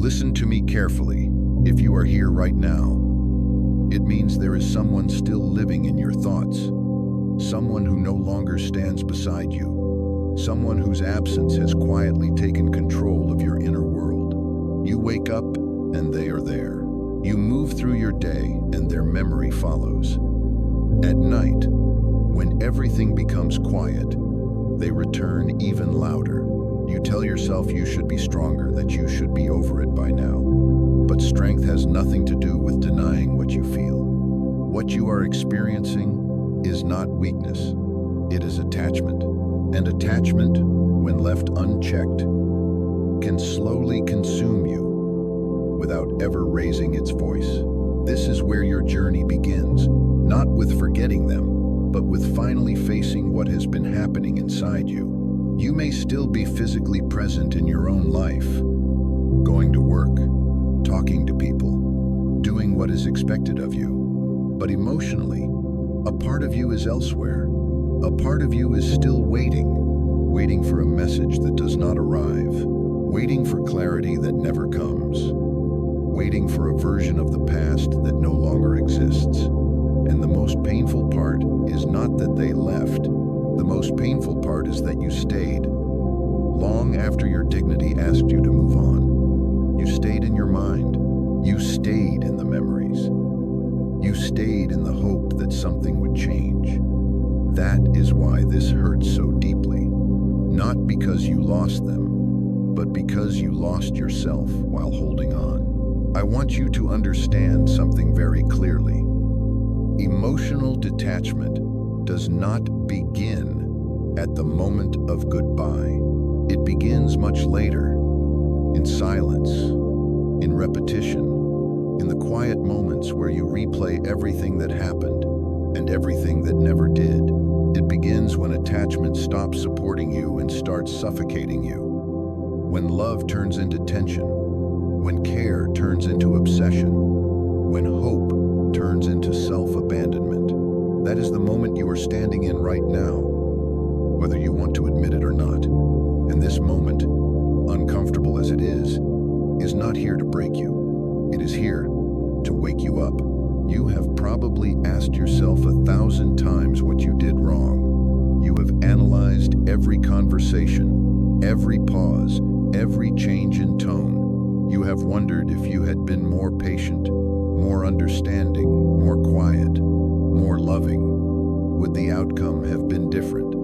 Listen to me carefully. If you are here right now, it means there is someone still living in your thoughts. Someone who no longer stands beside you. Someone whose absence has quietly taken control of your inner world. You wake up and they are there. You move through your day and their memory follows. At night, when everything becomes quiet, they return even louder. You tell yourself you should be stronger, that you should be over it by now. But strength has nothing to do with denying what you feel. What you are experiencing is not weakness, it is attachment. And attachment, when left unchecked, can slowly consume you without ever raising its voice. This is where your journey begins, not with forgetting them, but with finally facing what has been happening inside you. You may still be physically present in your own life, going to work, talking to people, doing what is expected of you, but emotionally, a part of you is elsewhere. A part of you is still waiting for a message that does not arrive, waiting for clarity that never comes, waiting for a version of the past that no longer exists. And the most painful part is not that they left. The most painful part is that you stayed. Long after your dignity asked you to move on, you stayed in your mind. You stayed in the memories. You stayed in the hope that something would change. That is why this hurts so deeply. Not because you lost them, but because you lost yourself while holding on. I want you to understand something very clearly. Emotional detachment does not begin at the moment of goodbye. It begins much later, in silence, in repetition, in the quiet moments where you replay everything that happened and everything that never did. It begins when attachment stops supporting you and starts suffocating you. When love turns into tension, when care turns into obsession, when hope turns into self-abandonment. That is the moment you are standing in right now, whether you want to admit it or not. And this moment, uncomfortable as it is not here to break you. It is here to wake you up. You have probably asked yourself 1,000 times what you did wrong. You have analyzed every conversation, every pause, every change in tone. You have wondered if you had been more patient, more understanding, more quiet, more loving. Would the outcome have been different?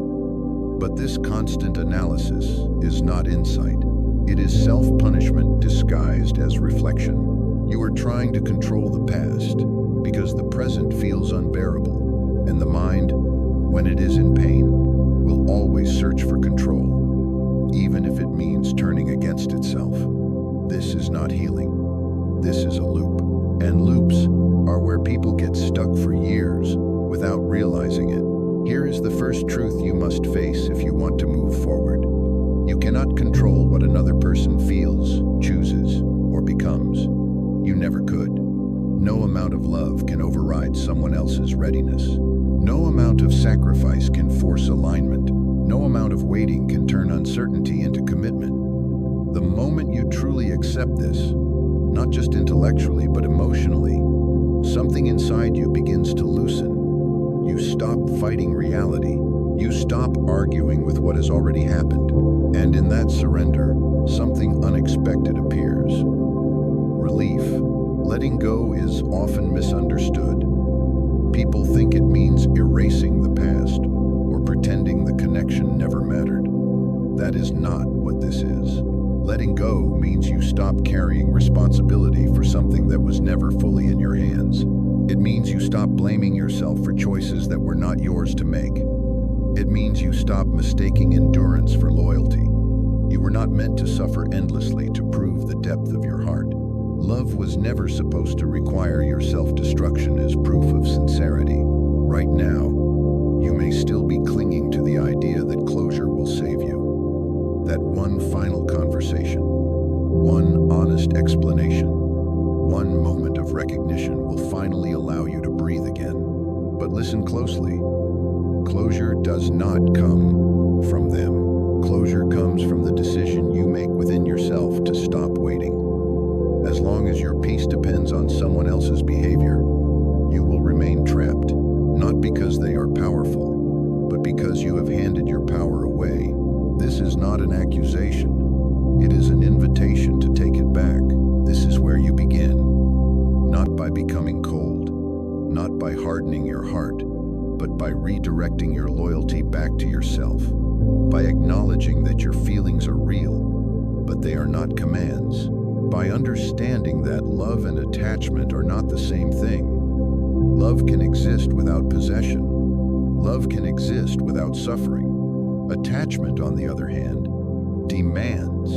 But this constant analysis is not insight. It is self-punishment disguised as reflection. You are trying to control the past because the present feels unbearable, and the mind, when it is in pain, will always search for control, even if it means turning against itself. This is not healing. This is a loop. And loops are where people get stuck for years without realizing it. Here is the first truth you must face if you want to move forward. You cannot control what another person feels, chooses, or becomes. You never could. No amount of love can override someone else's readiness. No amount of sacrifice can force alignment. No amount of waiting can turn uncertainty into commitment. The moment you truly accept this, not just intellectually but emotionally, something inside you begins to loosen. You stop fighting reality. You stop arguing with what has already happened. And in that surrender, something unexpected appears. Relief. Letting go is often misunderstood. People think it means erasing the past or pretending the connection never mattered. That is not what this is. Letting go means you stop carrying responsibility for something that was never fully in your hands. It means you stop blaming yourself for choices that were not yours to make. It means you stop mistaking endurance for loyalty. You were not meant to suffer endlessly to prove the depth of your heart. Love was never supposed to require your self-destruction as proof of sincerity. Right now, you may still be clinging to the idea that closure will save you. That one final conversation, one honest explanation, one moment of recognition will finally allow you to breathe again. But listen closely. Closure does not come from them. Closure comes from the decision you make within yourself to stop waiting. peace depends on someone else's behavior, you will remain trapped, not because they are powerful, but because you have handed your power away. This is not an accusation. It is an invitation to take it back. This is where you begin, not by becoming cold, not by hardening your heart, but by redirecting your loyalty back to yourself, by acknowledging that your feelings are real, but they are not commands, by understanding that love and attachment are not the same thing. Love can exist without possession. Love can exist without suffering. Attachment, on the other hand, demands.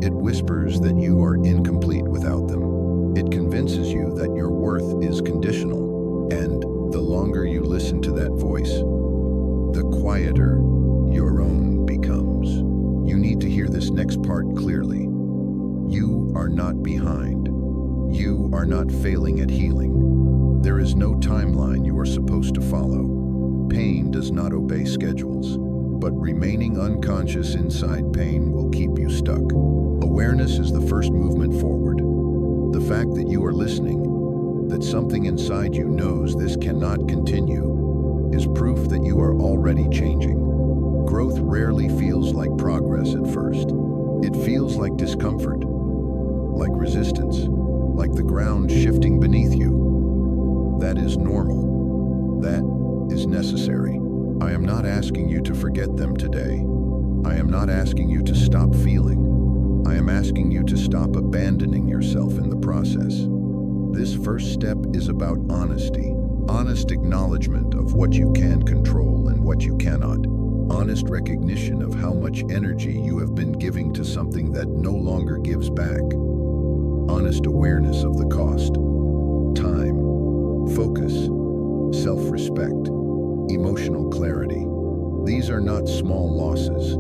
It whispers that you are incomplete without them. It convinces you that your worth is conditional, and the longer you listen to that voice, the quieter your own becomes. You need to hear this next part clearly. You are not behind. You are not failing at healing. There is no timeline you are supposed to follow. Pain does not obey schedules, but remaining unconscious inside pain will keep you stuck. Awareness is the first movement forward. The fact that you are listening, that something inside you knows this cannot continue, is proof that you are already changing. Growth rarely feels like progress at first. It feels like discomfort, like resistance, like the ground shifting beneath you. That is normal. That is necessary. I am not asking you to forget them today. I am not asking you to stop feeling. I am asking you to stop abandoning yourself in the process. This first step is about honesty. Honest acknowledgement of what you can control and what you cannot. Honest recognition of how much energy you have been giving to something that no longer gives back. Honest awareness of the cost. Time, focus, self-respect, emotional clarity. These are not small losses,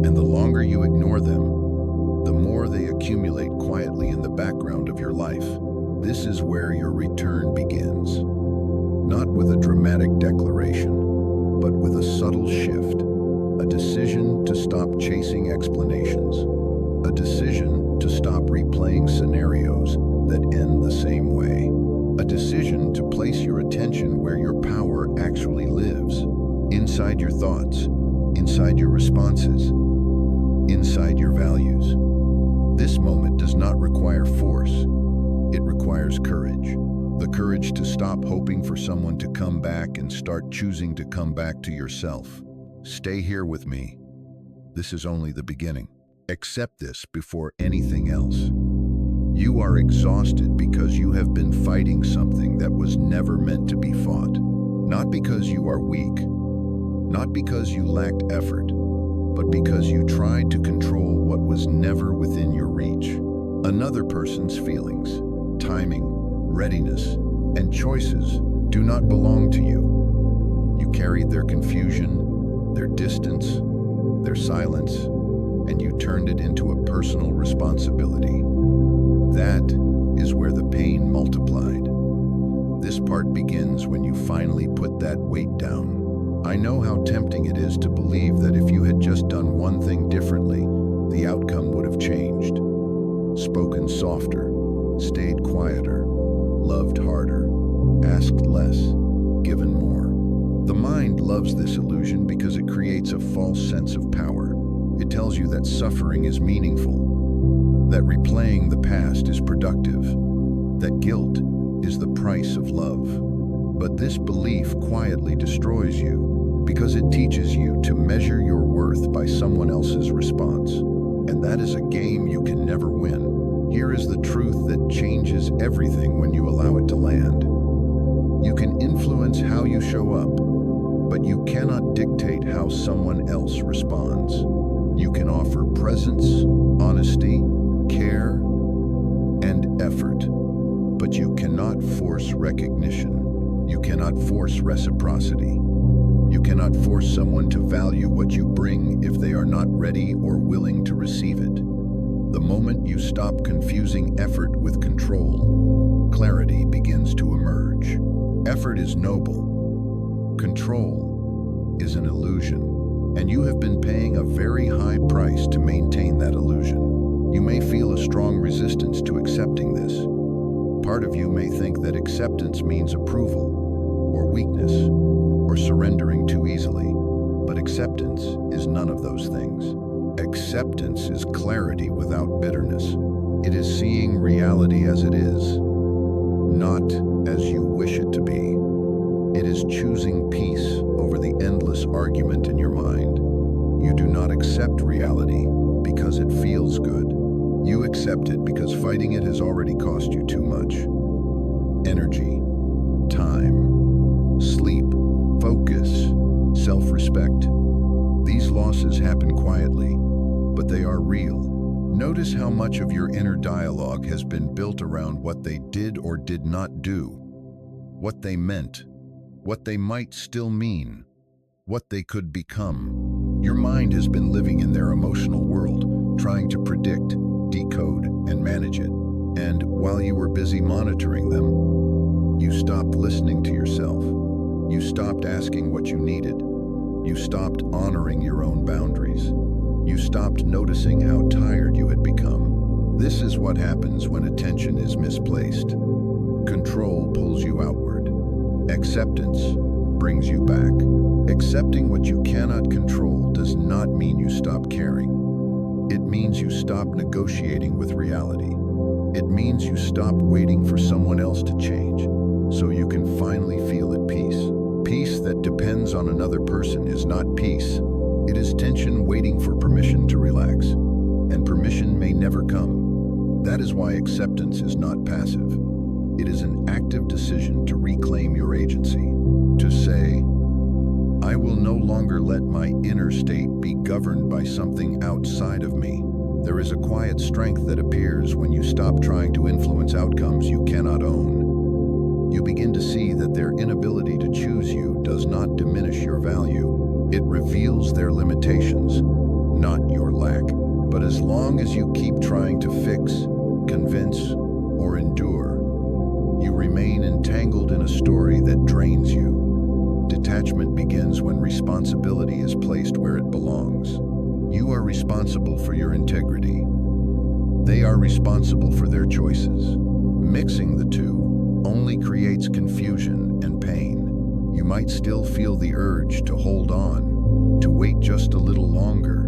and the longer you ignore them, the more they accumulate quietly in the background of your life. This is where your return begins. Not with a dramatic declaration, but with a subtle shift. A decision to stop chasing explanations. A decision to stop replaying scenarios that end the same way. A decision to place your attention where your power actually lives. Inside your thoughts, inside your responses, inside your values. This moment does not require force. It requires courage. The courage to stop hoping for someone to come back and start choosing to come back to yourself. Stay here with me. This is only the beginning. Accept this before anything else. You are exhausted because you have been fighting something that was never meant to be fought. Not because you are weak, not because you lacked effort, but because you tried to control what was never within your reach. Another person's feelings, timing, readiness, and choices do not belong to you. You carried their confusion, their distance, their silence, and you turned it into a personal responsibility. That is where the pain multiplied. This part begins when you finally put that weight down. I know how tempting it is to believe that if you had just done one thing differently, the outcome would have changed. Spoken softer, stayed quieter, loved harder, asked less, given more. The mind loves this illusion because it creates a false sense of power. It tells you that suffering is meaningful, that replaying the past is productive, that guilt is the price of love. But this belief quietly destroys you because it teaches you to measure your worth by someone else's response. And that is a game you can never win. Here is the truth that changes everything when you allow it to land. You can influence how you show up, but you cannot dictate how someone else responds. You can offer presence, honesty, care, and effort, but you cannot force recognition. You cannot force reciprocity. You cannot force someone to value what you bring if they are not ready or willing to receive it. The moment you stop confusing effort with control, clarity begins to emerge. Effort is noble. Control is an illusion, and you have been paying a very high price to maintain that illusion. You may feel a strong resistance to accepting this. part of you may think that acceptance means approval, or weakness, or surrendering too easily. But acceptance is none of those things. Acceptance is clarity without bitterness. It is seeing reality as it is, not as you wish it to be. It is choosing peace over the endless argument in your mind. You do not accept reality because it feels good. You accept it because fighting it has already cost you too much. Energy, time, sleep, focus, self-respect. These losses happen quietly, but they are real. Notice how much of your inner dialogue has been built around what they did or did not do, what they meant, what they might still mean, what they could become. Your mind has been living in their emotional world, trying to predict, decode, and manage it. And while you were busy monitoring them, you stopped listening to yourself. You stopped asking what you needed. You stopped honoring your own boundaries. You stopped noticing how tired you had become. This is what happens when attention is misplaced. Control pulls you outward. Acceptance brings you back. Accepting what you cannot control does not mean you stop caring. It means you stop negotiating with reality. It means you stop waiting for someone else to change, so you can finally feel at peace. Peace that depends on another person is not peace. It is tension waiting for permission to relax, and permission may never come. That is why acceptance is not passive. It is an active decision to reclaim your agency, to say, I will no longer let my inner state be governed by something outside of me. There is a quiet strength that appears when you stop trying to influence outcomes you cannot own. You begin to see that their inability to choose you does not diminish your value. It reveals their limitations, not your lack. But as long as you keep trying to fix, convince, or endure, you remain entangled in a story that drains you. Detachment begins when responsibility is placed where it belongs. You are responsible for your integrity. They are responsible for their choices. Mixing the two only creates confusion and pain. You might still feel the urge to hold on, to wait just a little longer,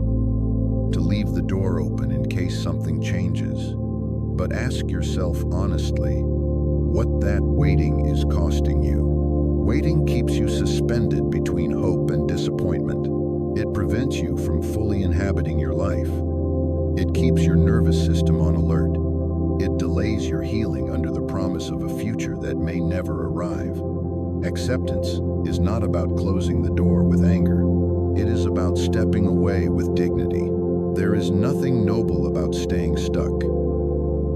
to leave the door open in case something changes. But ask yourself honestly, what that waiting is costing you. Waiting keeps you suspended between hope and disappointment. It prevents you from fully inhabiting your life. It keeps your nervous system on alert. It delays your healing under the promise of a future that may never arrive. Acceptance is not about closing the door with anger. It is about stepping away with dignity. There is nothing noble about staying stuck.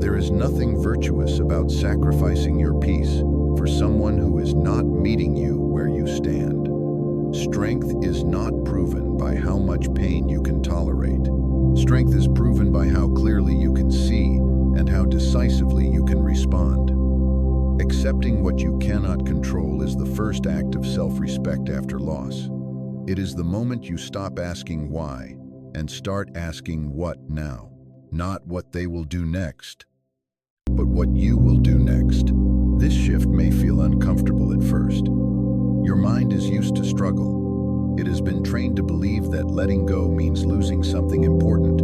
There is nothing virtuous about sacrificing your peace for someone who is not meeting you where you stand. Strength is not proven by how much pain you can tolerate. Strength is proven by how clearly you can see and how decisively you can respond. Accepting what you cannot control is the first act of self-respect after loss. It is the moment you stop asking why and start asking what now. Not what they will do next, but what you will do next. This shift may feel uncomfortable at first. Your mind is used to struggle. It has been trained to believe that letting go means losing something important.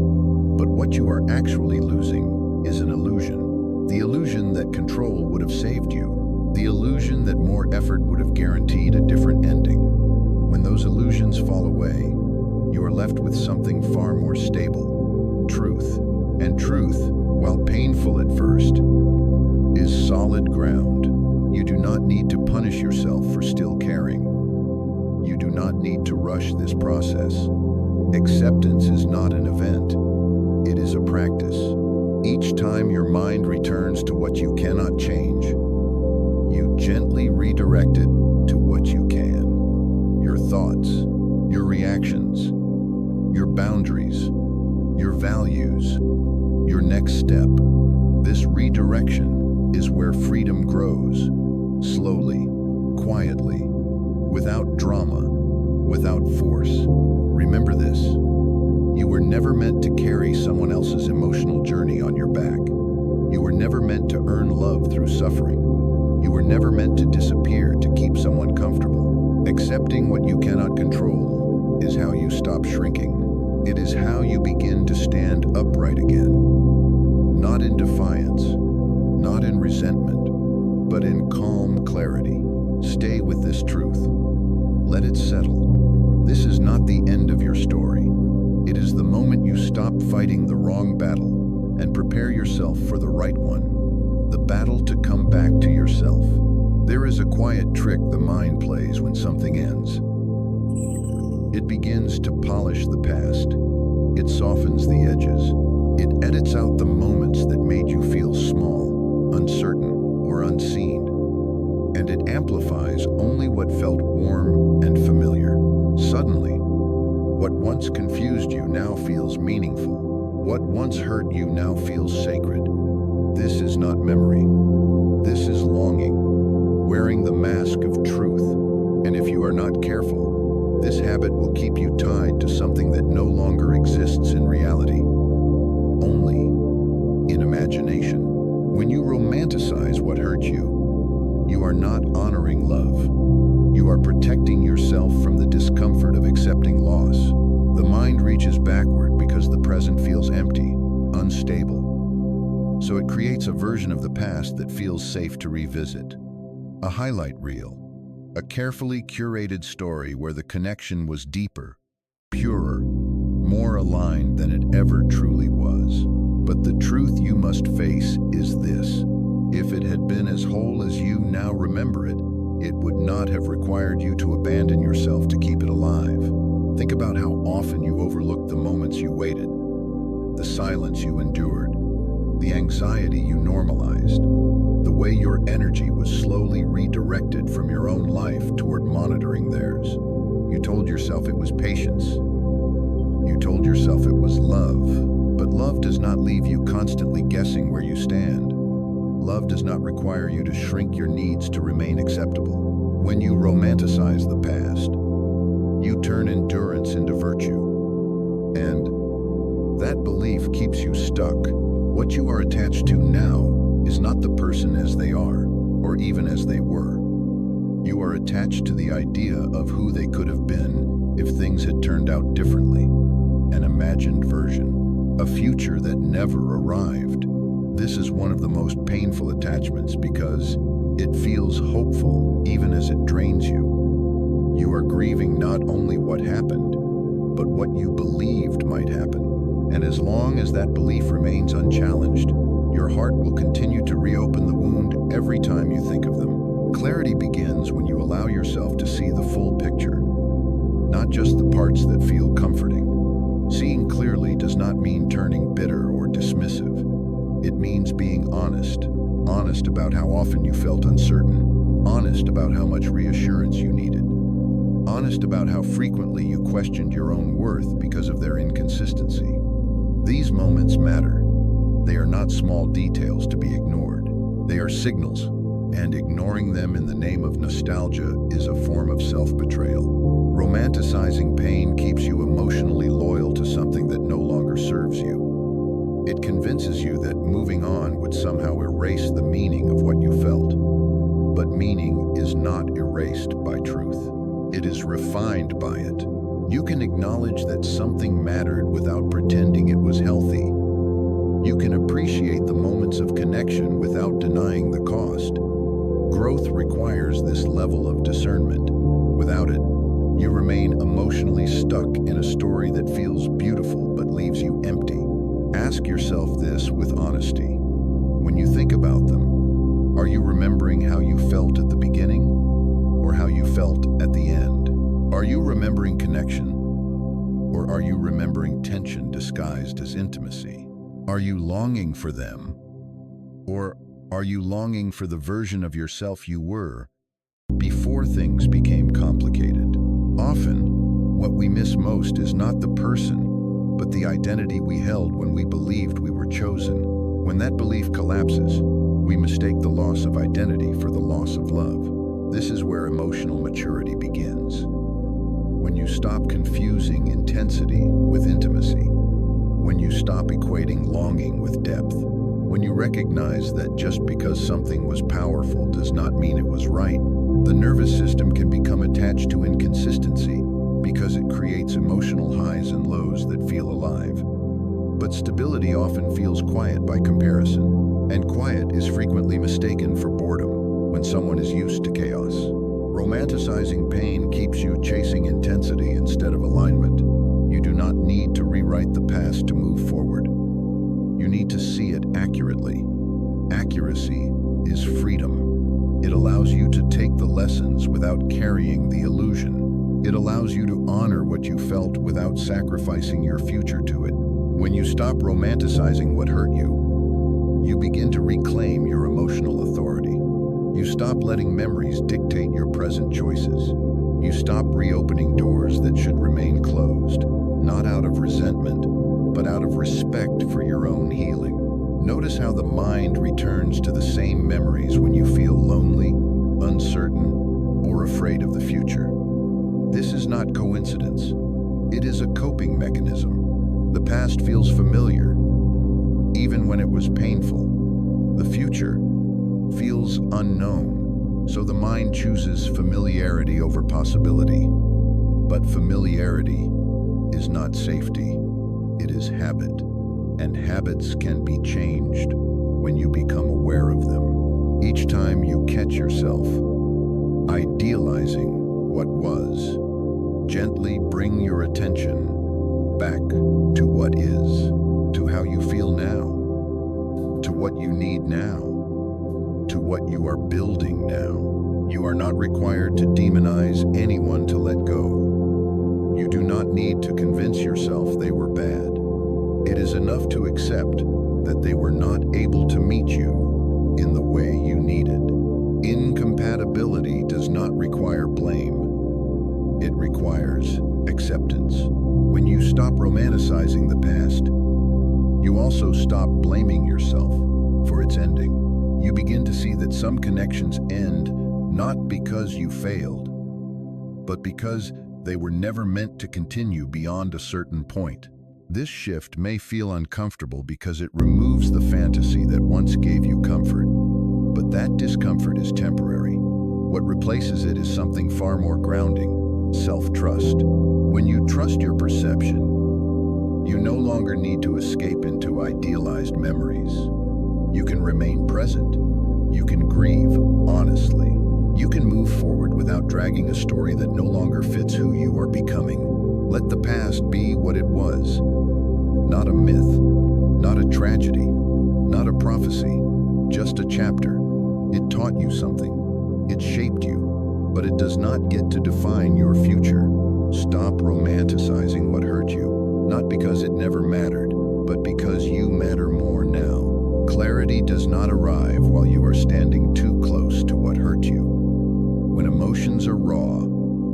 But what you are actually losing is an illusion. The illusion that control would have saved you. The illusion that more effort would have guaranteed a different ending. When those illusions fall away, you are left with something far more stable: truth. And truth, while painful at first, is solid ground. You do not need to punish yourself for still caring. You do not need to rush this process. Acceptance is not an event. It is a practice. Each time your mind returns to what you cannot change, you gently redirect it to what you can. Your thoughts, your reactions, your boundaries, your values, your next step. This redirection is where freedom grows, slowly, quietly, without drama, without force. Remember this: you were never meant to carry someone else's emotional journey on your back. You were never meant to earn love through suffering. You were never meant to disappear to keep someone comfortable. Accepting what you cannot control is how you stop shrinking. It is how you begin to stand upright again. Not in defiance, not in resentment, but in calm clarity. Stay with this truth. Let it settle. This is not the end of your story. It is the moment you stop fighting the wrong battle and prepare yourself for the right one. The battle to come back to yourself. There is a quiet trick the mind plays when something ends. It begins to polish the past. It softens the edges. It edits out the moments that made you feel small, uncertain, or unseen. And it amplifies only what felt warm and familiar. Suddenly, what once confused you now feels meaningful. What once hurt you now feels sacred. This is not memory. This is longing, wearing the mask of truth. And if you are not careful, this habit will keep you tied to something that no longer exists in reality, only in imagination. When you romanticize what hurt you, you are not honoring love. You are protecting yourself from the discomfort of accepting loss. The mind reaches backward because the present feels empty, unstable. So it creates a version of the past that feels safe to revisit. A highlight reel, a carefully curated story where the connection was deeper, purer, more aligned than it ever truly was. But the truth you must face is this. If it had been as whole as you now remember it, it would not have required you to abandon yourself to keep it alive. Think about how often you overlooked the moments you waited, the silence you endured, the anxiety you normalized, the way your energy was slowly redirected from your own life toward monitoring theirs. You told yourself it was patience. You told yourself it was love. But love does not leave you constantly guessing where you stand. Love does not require you to shrink your needs to remain acceptable. When you romanticize the past, you turn endurance into virtue. And that belief keeps you stuck. What you are attached to now is not the person as they are, or even as they were. You are attached to the idea of who they could have been if things had turned out differently. An imagined version, a future that never arrived. This is one of the most painful attachments because it feels hopeful even as it drains you. You are grieving not only what happened, but what you believed might happen. And as long as that belief remains unchallenged, your heart will continue to reopen the wound every time you think of them. Clarity begins when you allow yourself to see the full picture, not just the parts that feel comforting. Seeing clearly does not mean turning bitter or dismissive. It means being honest. Honest about how often you felt uncertain. Honest about how much reassurance you needed. Honest about how frequently you questioned your own worth because of their inconsistency. These moments matter. They are not small details to be ignored. They are signals, and ignoring them in the name of nostalgia is a form of self-betrayal. Romanticizing pain keeps you emotionally loyal to something that no longer serves you. It convinces you that moving on would somehow erase the meaning of what you felt. But meaning is not erased by truth. It is refined by it. You can acknowledge that something mattered without pretending it was healthy. You can appreciate the moments of connection without denying the cost. Growth requires this level of discernment. Without it, you remain emotionally stuck in a story that feels beautiful but leaves you empty. Ask yourself this with honesty. When you think about them, are you remembering how you felt at the beginning or how you felt at the end? Are you remembering connection or are you remembering tension disguised as intimacy? Are you longing for them or are you longing for the version of yourself you were before things became complicated? Often, what we miss most is not the person, but the identity we held when we believed we were chosen. When that belief collapses, we mistake the loss of identity for the loss of love. This is where emotional maturity begins. When you stop confusing intensity with intimacy. When you stop equating longing with depth. When you recognize that just because something was powerful does not mean it was right, the nervous system can become attached to inconsistency because it creates emotional highs and lows that feel alive. But stability often feels quiet by comparison, and quiet is frequently mistaken for boredom when someone is used to chaos. Romanticizing pain keeps you chasing intensity instead of alignment. You do not need to rewrite the past to move forward. You need to see it accurately. Accuracy is freedom. It allows you to take the lessons without carrying the illusion. It allows you to honor what you felt without sacrificing your future to it. When you stop romanticizing what hurt you, you begin to reclaim your emotional authority. You stop letting memories dictate your present choices. You stop reopening doors that should remain closed, not out of resentment, but out of respect for your own healing. Notice how the mind returns to the same memories when you feel lonely, uncertain, or afraid of the future. This is not coincidence. It is a coping mechanism. The past feels familiar, even when it was painful. The future feels unknown, so the mind chooses familiarity over possibility. But familiarity is not safety. It is habit, and habits can be changed when you become aware of them. Each time you catch yourself idealizing what was, gently bring your attention back to what is, to how you feel now, to what you need now, to what you are building now. You are not required to demonize anyone to let go. You do not need to convince yourself they were bad. It is enough to accept that they were not able to meet you in the way you needed. Incompatibility does not require blame. It requires acceptance. When you stop romanticizing the past, you also stop blaming yourself for its ending. You begin to see that some connections end not because you failed, but because they were never meant to continue beyond a certain point. This shift may feel uncomfortable because it removes the fantasy that once gave you comfort, but that discomfort is temporary. What replaces it is something far more grounding: self-trust. When you trust your perception, you no longer need to escape into idealized memories. You can remain present. You can grieve honestly. You can move forward without dragging a story that no longer fits who you are becoming. Let the past be what it was. Not a myth, not a tragedy, not a prophecy, just a chapter. It taught you something. It shaped you, but it does not get to define your future. Stop romanticizing what hurt you, not because it never mattered, but because you matter more now. Clarity does not arrive while you are standing too close to what hurt you. When emotions are raw,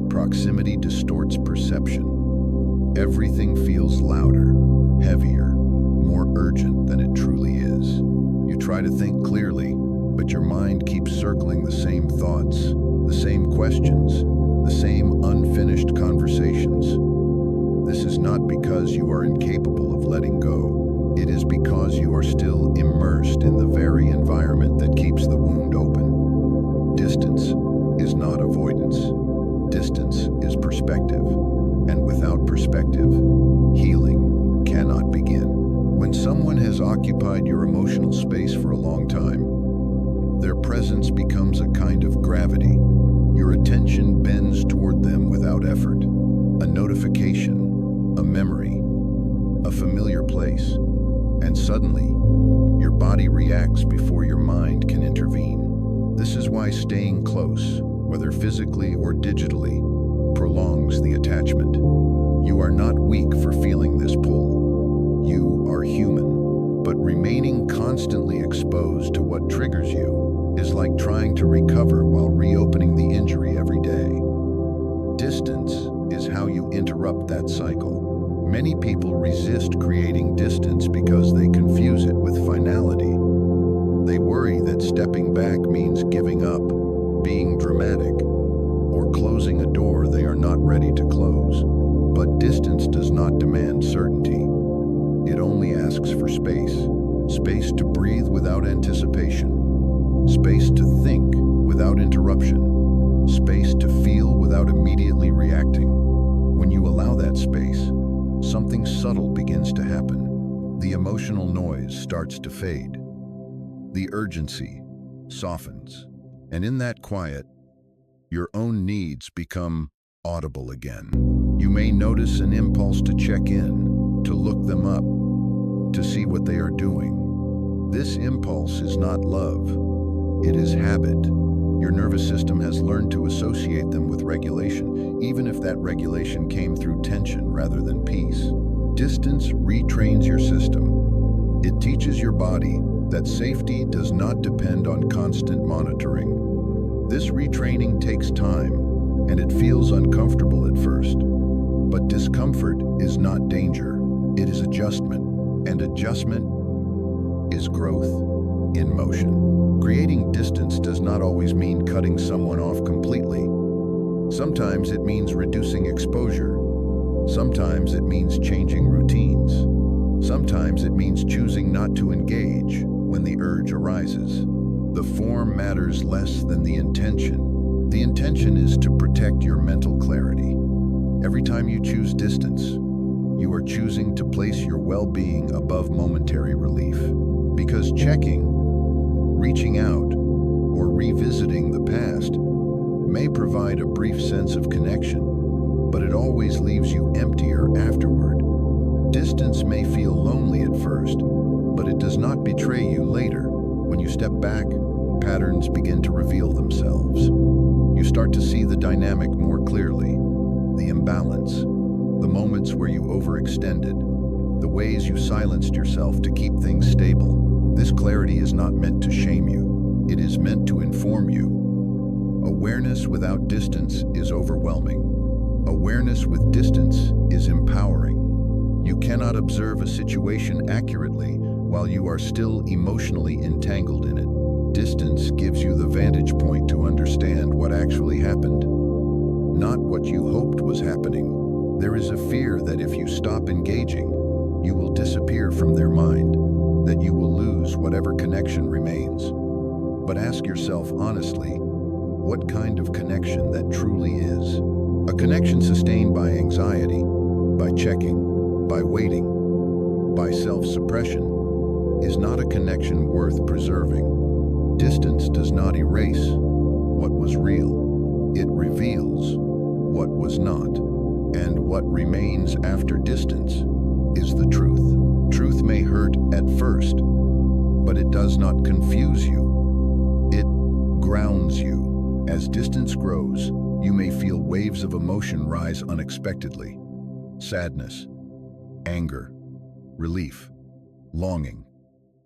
proximity distorts perception. Everything feels louder, heavier, more urgent than it truly is. You try to think clearly, but your mind keeps circling the same thoughts, the same questions, the same unfinished conversations. This is not because you are incapable of letting go. It is because you are still immersed in the very environment that keeps the wound open. Distance is not avoidance. Distance is perspective. And without perspective, healing cannot begin. When someone has occupied your emotional space for a long time, their presence becomes a kind of gravity. Your attention bends toward them without effort. A notification, a memory, a familiar place, and suddenly, your body reacts before your mind can intervene. This is why staying close, whether physically or digitally, prolongs the attachment. You are not weak for feeling this pull. You are human, but remaining constantly exposed to what triggers you is like trying to recover while reopening the injury every day. Distance is how you interrupt that cycle. Many people resist creating distance because they confuse it with finality. They worry that stepping back means giving up, being dramatic, or closing a door they are not ready to close. But distance does not demand certainty. It only asks for space. space to breathe without anticipation, space to think without interruption, space to feel without immediately reacting. When you allow that space, something subtle begins to happen. The emotional noise starts to fade. The urgency softens. And in that quiet, your own needs become audible again. You may notice an impulse to check in, to look them up, to see what they are doing. This impulse is not love. It is habit. Your nervous system has learned to associate them with regulation, even if that regulation came through tension rather than peace. Distance retrains your system. It teaches your body that safety does not depend on constant monitoring. This retraining takes time, and it feels uncomfortable at first. But discomfort is not danger. It is adjustment, and adjustment is growth in motion. Creating distance does not always mean cutting someone off completely. Sometimes it means reducing exposure. Sometimes it means changing routines. Sometimes it means choosing not to engage when the urge arises. The form matters less than the intention. The intention is to protect your mental clarity. Every time you choose distance, you are choosing to place your well-being above momentary relief. Because checking, reaching out, or revisiting the past may provide a brief sense of connection, but it always leaves you emptier afterward. Distance may feel lonely at first, but it does not betray you later. When you step back, patterns begin to reveal themselves. You start to see the dynamic more clearly, the imbalance, the moments where you overextended, the ways you silenced yourself to keep things stable. This clarity is not meant to shame you. It is meant to inform you. Awareness without distance is overwhelming. Awareness with distance is empowering. You cannot observe a situation accurately while you are still emotionally entangled in it. Distance gives you the vantage point to understand what actually happened, not what you hoped was happening. There is a fear that if you stop engaging, you will disappear from their mind, that you will lose whatever connection remains. But ask yourself honestly, what kind of connection that truly is? A connection sustained by anxiety, by checking, by waiting, by self-suppression, is not a connection worth preserving. Distance does not erase what was real. It reveals what was not. And what remains after distance is the truth. Truth may hurt at first, but it does not confuse you. It grounds you. As distance grows, you may feel waves of emotion rise unexpectedly. Sadness, anger, relief, longing.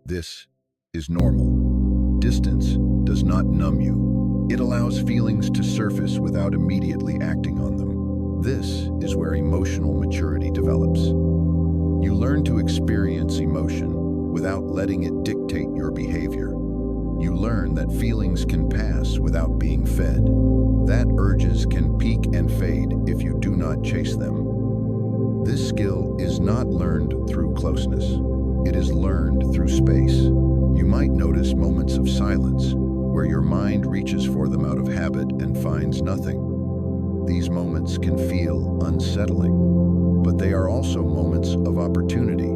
This is normal. Distance does not numb you. It allows feelings to surface without immediately acting on them. This is where emotional maturity develops. You learn to experience emotion without letting it dictate your behavior. You learn that feelings can pass without being fed. That urges can peak and fade if you do not chase them. This skill is not learned through closeness. It is learned through space. You might notice moments of silence where your mind reaches for them out of habit and finds nothing. These moments can feel unsettling, but they are also moments of opportunity.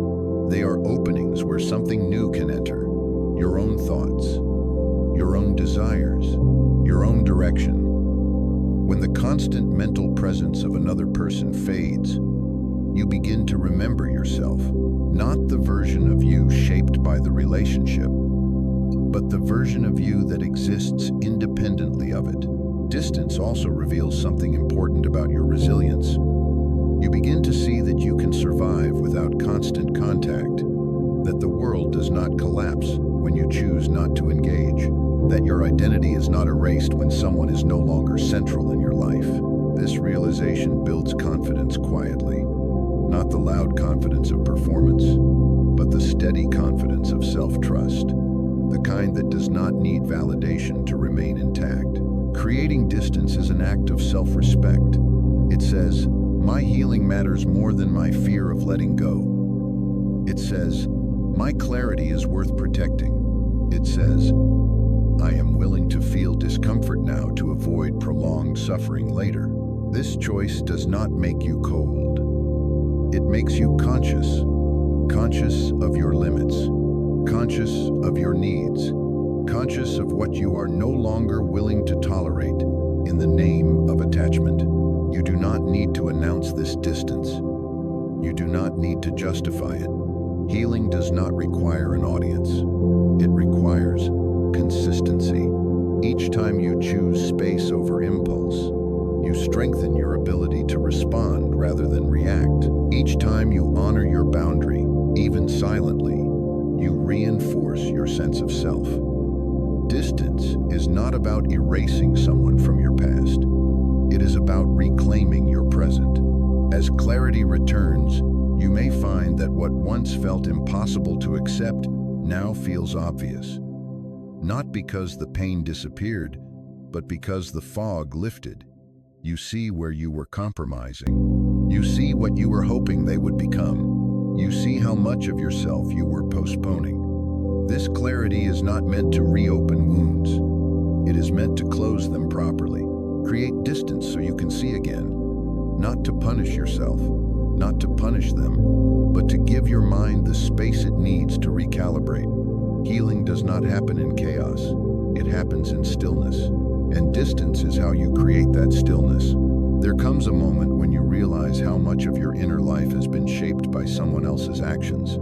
They are openings where something new can enter. Your own thoughts, your own desires, your own direction. When the constant mental presence of another person fades, you begin to remember yourself, not the version of you shaped by the relationship, but the version of you that exists independently of it. Distance also reveals something important about your resilience. You begin to see that you can survive without constant contact, that the world does not collapse when you choose not to engage, that your identity is not erased when someone is no longer central in your life. This realization builds confidence quietly, not the loud confidence of performance, but the steady confidence of self-trust, the kind that does not need validation to remain intact. Creating distance is an act of self-respect. It says, my healing matters more than my fear of letting go. It says, My clarity is worth protecting. It says, I am willing to feel discomfort now to avoid prolonged suffering later. This choice does not make you cold. It makes you conscious. Conscious of your limits. Conscious of your needs. Conscious of what you are no longer willing to tolerate in the name of attachment. You do not need to announce this distance. You do not need to justify it. Healing does not require an audience. It requires consistency. Each time you choose space over impulse, you strengthen your ability to respond rather than react. Each time you honor your boundary, even silently, you reinforce your sense of self. Distance is not about erasing someone from your past. It is about reclaiming your present. As clarity returns, you may find that what once felt impossible to accept now feels obvious. Not because the pain disappeared, but because the fog lifted. You see where you were compromising. You see what you were hoping they would become. You see how much of yourself you were postponing. This clarity is not meant to reopen wounds. It is meant to close them properly. Create distance so you can see again. Not to punish yourself, not to punish them, but to give your mind the space it needs to recalibrate. Healing does not happen in chaos. It happens in stillness. And distance is how you create that stillness. There comes a moment when you realize how much of your inner life has been shaped by someone else's actions.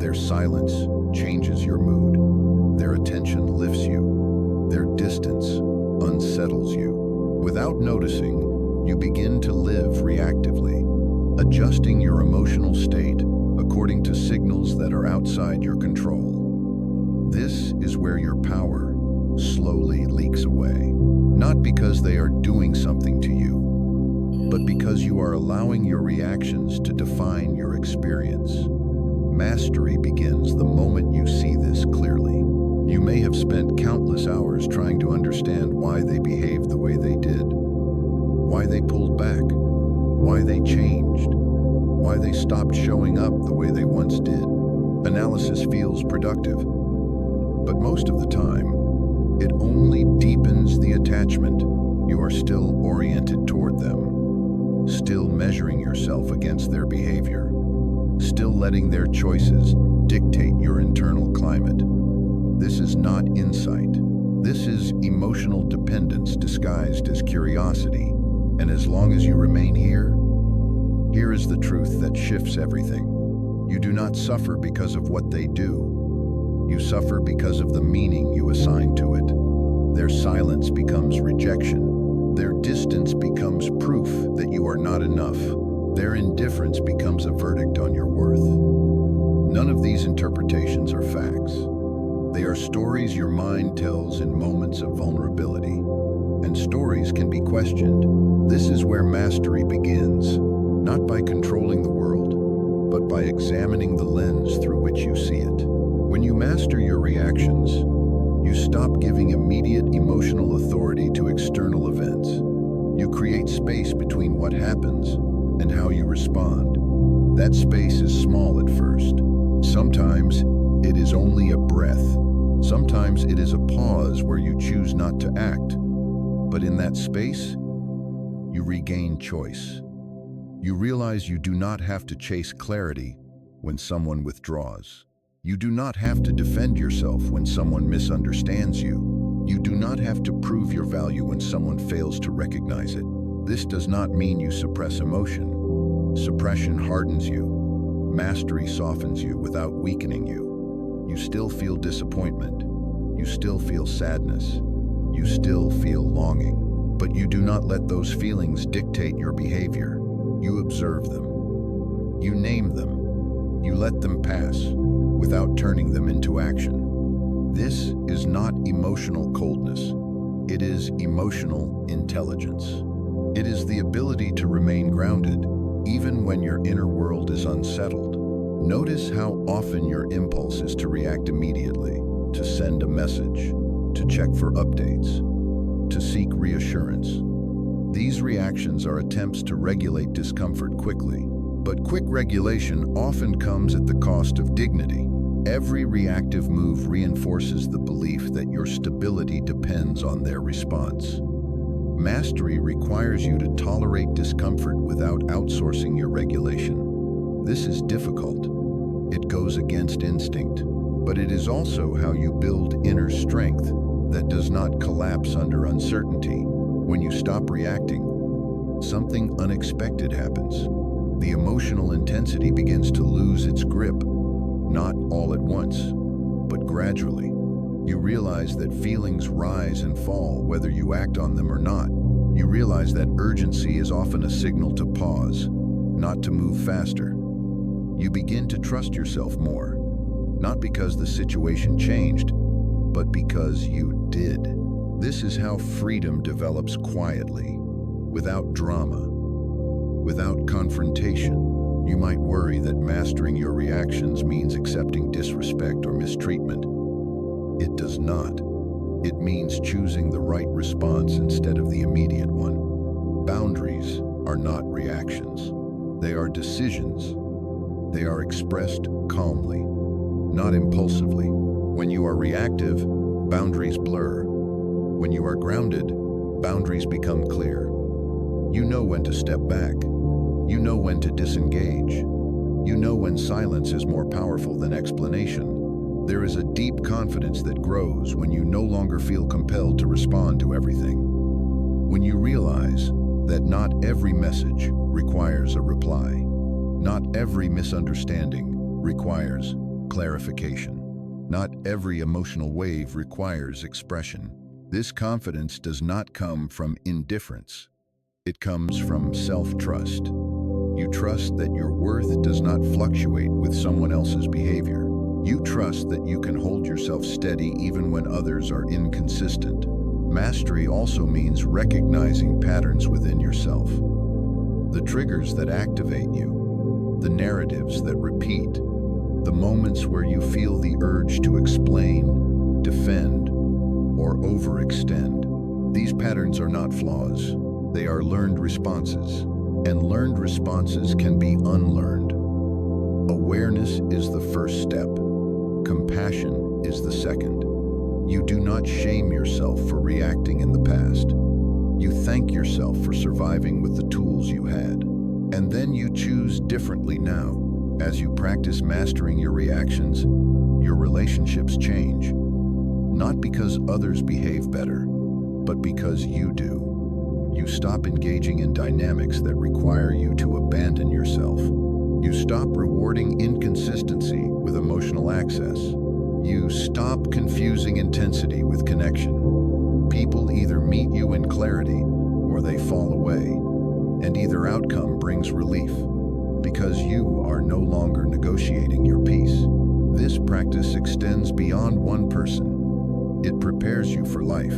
Their silence changes your mood. Their attention lifts you. Their distance unsettles you. Without noticing, you begin to live reactively, adjusting your emotional state according to signals that are outside your control. This is where your power slowly leaks away, not because they are doing something to you, but because you are allowing your reactions to define your experience. Mastery begins the moment you see this clearly. You may have spent countless hours trying to understand why they behaved the way they did, why they pulled back, why they changed, why they stopped showing up the way they once did. Analysis feels productive, but most of the time, it only deepens the attachment. You are still oriented toward them, still measuring yourself against their behavior, still letting their choices dictate your internal climate. This is not insight. This is emotional dependence disguised as curiosity. And as long as you remain here, here is the truth that shifts everything. You do not suffer because of what they do. You suffer because of the meaning you assign to it. Their silence becomes rejection. Their distance becomes proof that you are not enough. Their indifference becomes a verdict on your worth. None of these interpretations are facts. They are stories your mind tells in moments of vulnerability. And stories can be questioned. This is where mastery begins, not by controlling the world, but by examining the lens through which you see it. When you master your reactions, you stop giving immediate emotional authority to external events. You create space between what happens and how you respond. That space is small at first. Sometimes it is only a breath. Sometimes it is a pause where you choose not to act. But in that space, you regain choice. You realize you do not have to chase clarity when someone withdraws. You do not have to defend yourself when someone misunderstands you. You do not have to prove your value when someone fails to recognize it. This does not mean you suppress emotion. Suppression hardens you. Mastery softens you without weakening you. You still feel disappointment. You still feel sadness. You still feel longing. But you do not let those feelings dictate your behavior. You observe them. You name them. You let them pass without turning them into action. This is not emotional coldness. It is emotional intelligence. It is the ability to remain grounded even when your inner world is unsettled. Notice how often your impulse is to react immediately, to send a message, to check for updates, to seek reassurance. These reactions are attempts to regulate discomfort quickly, but quick regulation often comes at the cost of dignity. Every reactive move reinforces the belief that your stability depends on their response. Mastery requires you to tolerate discomfort without outsourcing your regulation. This is difficult. It goes against instinct, but it is also how you build inner strength that does not collapse under uncertainty. When you stop reacting, something unexpected happens. The emotional intensity begins to lose its grip, not all at once, but gradually. You realize that feelings rise and fall whether you act on them or not. You realize that urgency is often a signal to pause, not to move faster. You begin to trust yourself more, not because the situation changed, but because you did. This is how freedom develops quietly, without drama, without confrontation. You might worry that mastering your reactions means accepting disrespect or mistreatment. It does not. It means choosing the right response instead of the immediate one. Boundaries are not reactions. They are decisions. They are expressed calmly, not impulsively. When you are reactive, boundaries blur. When you are grounded, boundaries become clear. You know when to step back. You know when to disengage. You know when silence is more powerful than explanation. There is a deep confidence that grows when you no longer feel compelled to respond to everything. When you realize that not every message requires a reply. Not every misunderstanding requires clarification. Not every emotional wave requires expression. This confidence does not come from indifference. It comes from self-trust. You trust that your worth does not fluctuate with someone else's behavior. You trust that you can hold yourself steady even when others are inconsistent. Mastery also means recognizing patterns within yourself. The triggers that activate you, the narratives that repeat, the moments where you feel the urge to explain, defend, or overextend. These patterns are not flaws. They are learned responses, and learned responses can be unlearned. Awareness is the first step. Compassion is the second. You do not shame yourself for reacting in the past. You thank yourself for surviving with the tools you had. And then you choose differently now. As you practice mastering your reactions, your relationships change. Not because others behave better, but because you do. You stop engaging in dynamics that require you to abandon yourself. You stop rewarding inconsistency with emotional access. You stop confusing intensity with connection. People either meet you in clarity or they fall away, and either outcome brings relief, because you are no longer negotiating your peace. This practice extends beyond one person. It prepares you for life.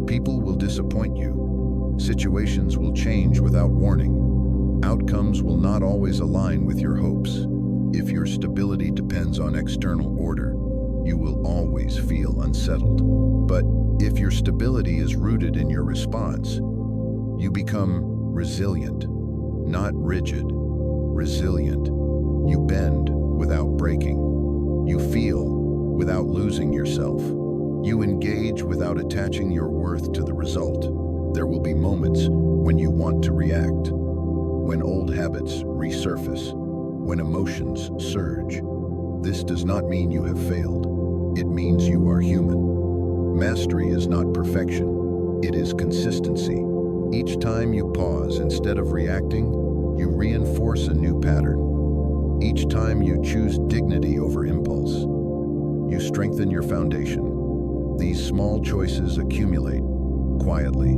People will disappoint you. Situations will change without warning. Outcomes will not always align with your hopes. If your stability depends on external order, you will always feel unsettled. But if your stability is rooted in your response, you become resilient, not rigid. Resilient. You bend without breaking. You feel without losing yourself. You engage without attaching your worth to the result. There will be moments when you want to react, when old habits resurface, when emotions surge. This does not mean you have failed. It means you are human. Mastery is not perfection. It is consistency. Each time you pause instead of reacting, you reinforce a new pattern. Each time you choose dignity over impulse, you strengthen your foundation. These small choices accumulate quietly,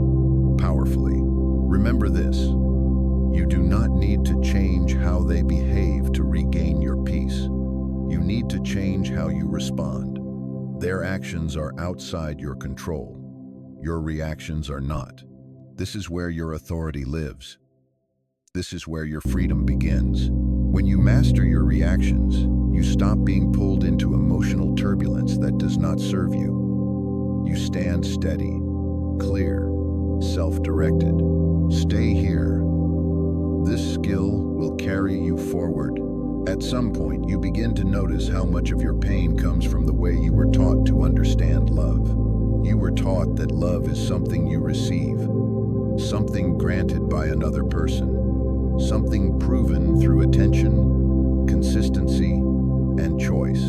powerfully. Remember this: you do not need to change how they behave to regain your peace. You need to change how you respond. Their actions are outside your control. Your reactions are not. This is where your authority lives. This is where your freedom begins. When you master your reactions, you stop being pulled into emotional turbulence that does not serve you. You stand steady, clear, self-directed. Stay here. This skill will carry you forward, At some point, you begin to notice how much of your pain comes from the way you were taught to understand love. You were taught that love is something you receive, something granted by another person, something proven through attention, consistency, and choice.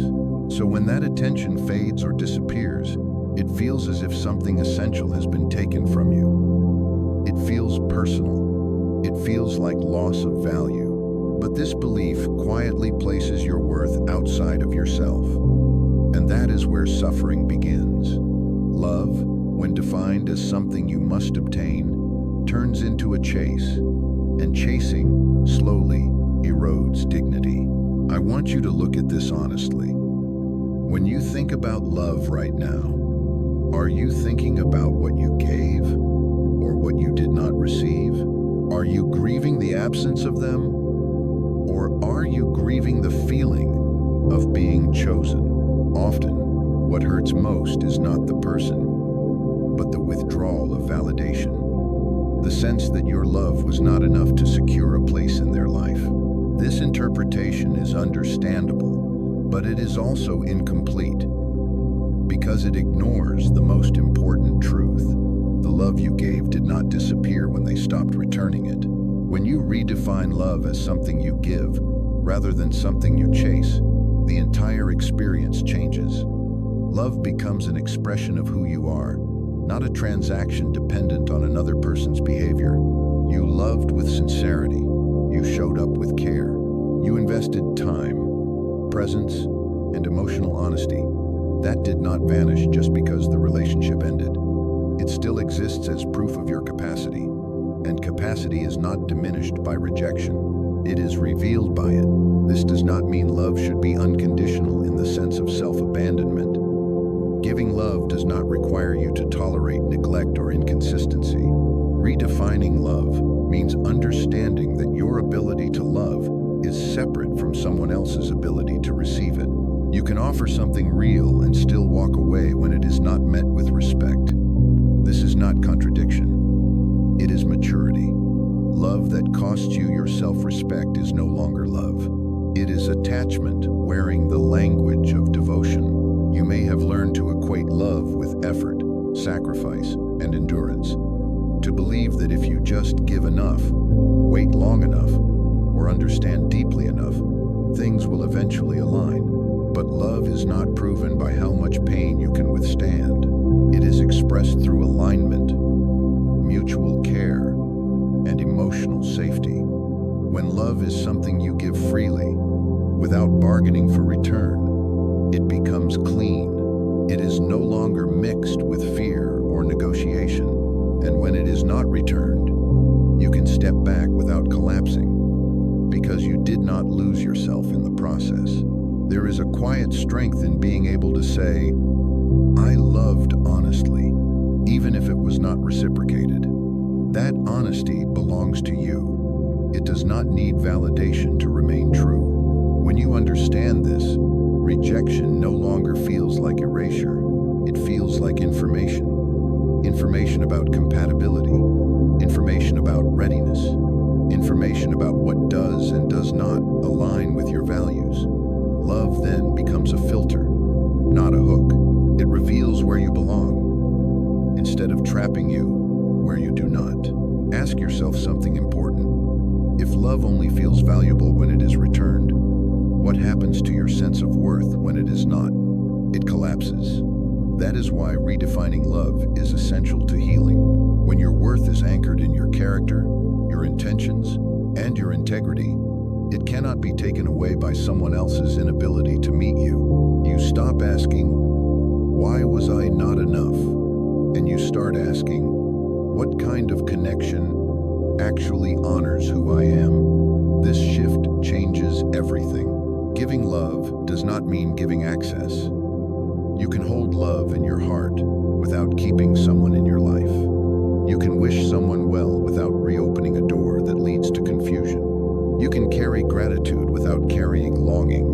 So when that attention fades or disappears, it feels as if something essential has been taken from you. It feels personal. It feels like loss of value. But this belief quietly places your worth outside of yourself. And that is where suffering begins. Love, when defined as something you must obtain, turns into a chase. And chasing, slowly, erodes dignity. I want you to look at this honestly. When you think about love right now, are you thinking about what you gave or what you did not receive? Are you grieving the absence of them? Or are you grieving the feeling of being chosen? Often, what hurts most is not the person, but the withdrawal of validation. The sense that your love was not enough to secure a place in their life. This interpretation is understandable, but it is also incomplete, because it ignores the most important truth. The love you gave did not disappear when they stopped returning it. When you redefine love as something you give, rather than something you chase, the entire experience changes. Love becomes an expression of who you are, not a transaction dependent on another person's behavior. You loved with sincerity. You showed up with care. You invested time, presence, and emotional honesty. That did not vanish just because the relationship ended. It still exists as proof of your capacity. And capacity is not diminished by rejection. It is revealed by it. This does not mean love should be unconditional in the sense of self-abandonment. Giving love does not require you to tolerate neglect or inconsistency. Redefining love means understanding that your ability to love is separate from someone else's ability to receive it. You can offer something real and still walk away when it is not met with respect. This is not contradiction. It is maturity. Love that costs you your self-respect is no longer love. It is attachment wearing the language of devotion. You may have learned to equate love with effort, sacrifice, and endurance. To believe that if you just give enough, wait long enough, or understand deeply enough, things will eventually align. But love is not proven by how much pain you can withstand. It is expressed through alignment, mutual care, and emotional safety. When love is something you give freely, without bargaining for return, it becomes clean. It is no longer mixed with fear or negotiation. And when it is not returned, you can step back without collapsing, because you did not lose yourself in the process. There is a quiet strength in being able to say, I loved honestly, even if it was not reciprocated. That honesty belongs to you. It does not need validation to remain true. When you understand this, rejection no longer feels like erasure. It feels like information. Information about compatibility. Information about readiness. Information about what does and does not align with your values. Love then becomes a filter, not a hook. It reveals where you belong, instead of trapping you where you do not. Ask yourself something important. If love only feels valuable when it is returned, what happens to your sense of worth when it is not? It collapses. That is why redefining love is essential to healing. When your worth is anchored in your character, your intentions, and your integrity, it cannot be taken away by someone else's inability to meet you. You stop asking, why was I not enough? And you start asking, what kind of connection actually honors who I am? This shift changes everything. Giving love does not mean giving access. You can hold love in your heart without keeping someone in your life. You can wish someone well without reopening a door that leads to confusion. You can carry gratitude without carrying longing.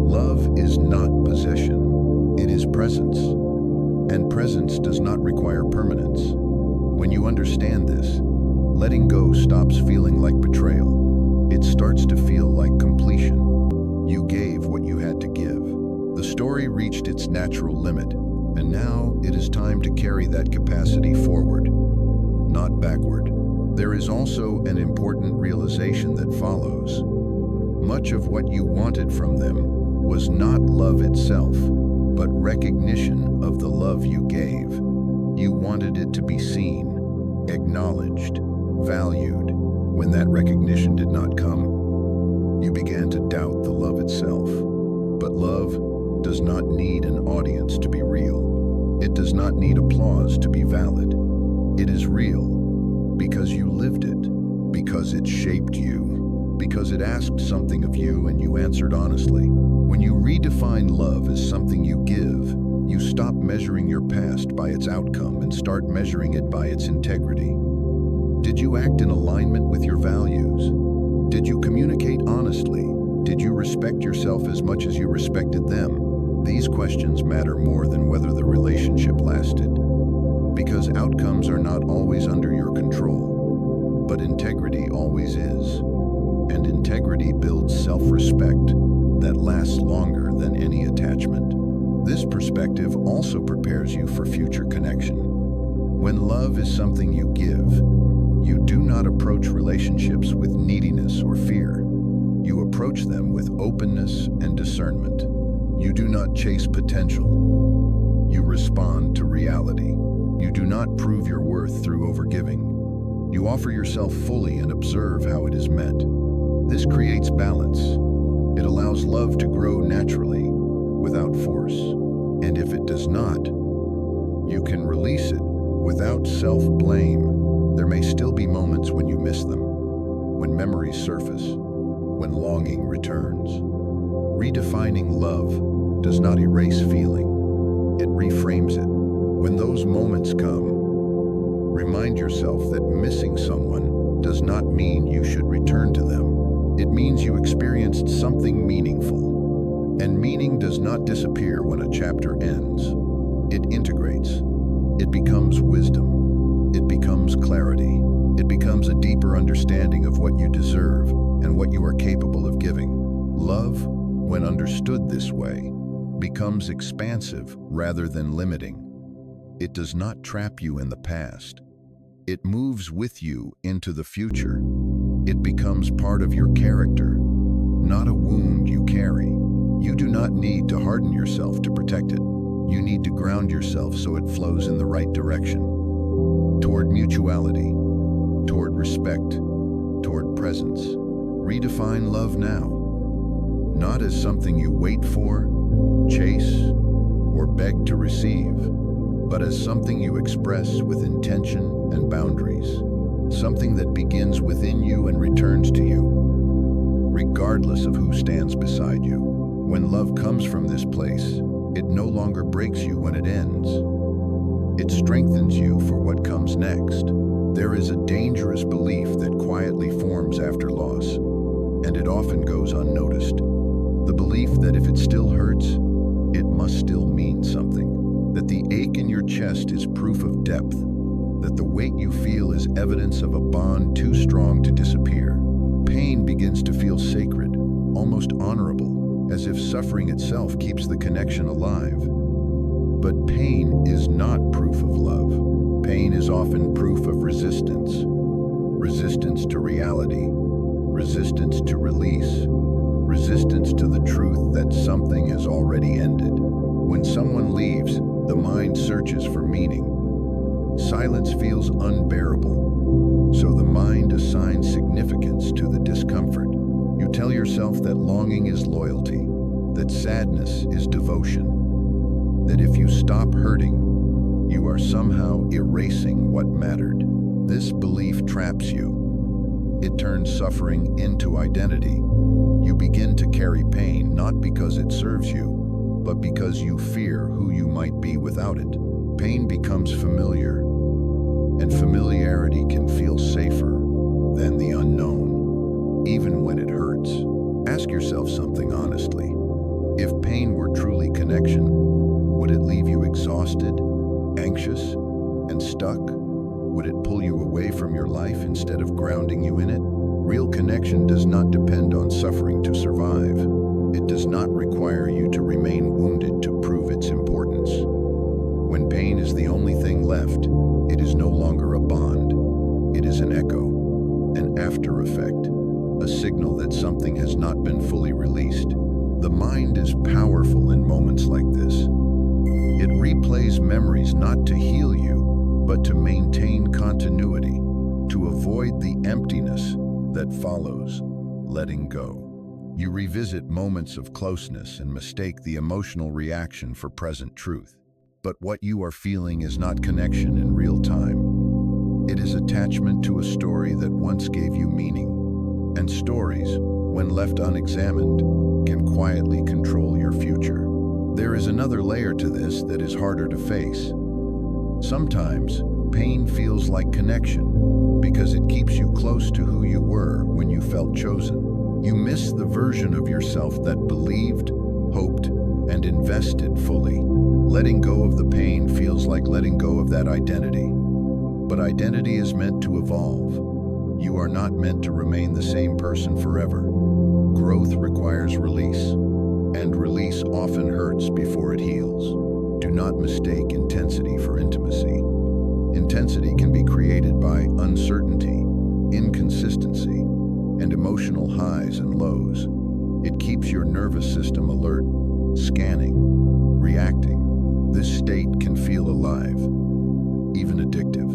Love is not possession, it is presence. And presence does not require permanence. When you understand this, letting go stops feeling like betrayal. it starts to feel like completion. You gave what you had to give. The story reached its natural limit, and now it is time to carry that capacity forward, not backward. There is also an important realization that follows. Much of what you wanted from them was not love itself, but recognition of the love you gave. You wanted it to be seen, acknowledged, valued. When that recognition did not come, you began to doubt the love itself. But love does not need an audience to be real. It does not need applause to be valid. It is real because you lived it, because it shaped you, because it asked something of you and you answered honestly. When you redefine love as something you give, you stop measuring your past by its outcome and start measuring it by its integrity. Did you act in alignment with your values? Did you communicate honestly? Did you respect yourself as much as you respected them? These questions matter more than whether the relationship lasted, because outcomes are not always under your control, but integrity always is. And integrity builds self-respect that lasts longer than any attachment. This perspective also prepares you for future connection. When love is something you give, you do not approach relationships with neediness or fear. You approach them with openness and discernment. You do not chase potential. You respond to reality. You do not prove your worth through overgiving. You offer yourself fully and observe how it is met. This creates balance. It allows love to grow naturally, without force. And if it does not, you can release it without self-blame. There may still be moments when you miss them, when memories surface, when longing returns. Redefining love does not erase feeling, it reframes it. When those moments come, remind yourself that missing someone does not mean you should return to them. It means you experienced something meaningful. And meaning does not disappear when a chapter ends. It integrates. It becomes wisdom. It becomes clarity. It becomes a deeper understanding of what you deserve and what you are capable of giving. Love, when understood this way, becomes expansive rather than limiting. It does not trap you in the past. It moves with you into the future. It becomes part of your character, not a wound you carry. You do not need to harden yourself to protect it. You need to ground yourself so it flows in the right direction. Toward mutuality, toward respect, toward presence. Redefine love now. Not as something you wait for, chase, or beg to receive, but as something you express with intention and boundaries. Something that begins within you and returns to you, regardless of who stands beside you. When love comes from this place, it no longer breaks you when it ends. It strengthens you for what comes next. There is a dangerous belief that quietly forms after loss, and it often goes unnoticed. The belief that if it still hurts, it must still mean something. That the ache in your chest is proof of depth. That the weight you feel is evidence of a bond too strong to disappear. Pain begins to feel sacred, almost honorable, as if suffering itself keeps the connection alive. But pain is not proof of love. Pain is often proof of resistance. Resistance to reality, resistance to release, resistance to the truth that something has already ended. When someone leaves, the mind searches for meaning. Silence feels unbearable, so the mind assigns significance to the discomfort. You tell yourself that longing is loyalty, that sadness is devotion, that if you stop hurting, you are somehow erasing what mattered. This belief traps you. It turns suffering into identity. You begin to carry pain not because it serves you, but because you fear who you might be without it. Pain becomes familiar, and familiarity can feel safer than the unknown, even when it hurts. Ask yourself something honestly. If pain were truly connection, would it leave you exhausted, anxious, and stuck? Would it pull you away from your life instead of grounding you in it? Real connection does not depend on suffering to survive. It does not require you to remain wounded to prove its importance. When pain is the only thing left, it is no longer a bond. It is an echo, an after effect, a signal that something has not been fully released. The mind is powerful in moments like this. It replays memories not to heal you, but to maintain continuity, to avoid the emptiness that follows letting go. You revisit moments of closeness and mistake the emotional reaction for present truth. But what you are feeling is not connection in real time. It is attachment to a story that once gave you meaning. And stories, when left unexamined, can quietly control your future. There is another layer to this that is harder to face. Sometimes, pain feels like connection because it keeps you close to who you were when you felt chosen. You miss the version of yourself that believed, hoped, and invested fully. Letting go of the pain feels like letting go of that identity. But identity is meant to evolve. You are not meant to remain the same person forever. Growth requires release, and release often hurts before it heals. Do not mistake intensity for intimacy. Intensity can be created by uncertainty, inconsistency, and emotional highs and lows. It keeps your nervous system alert, scanning, reacting. This state can feel alive, even addictive.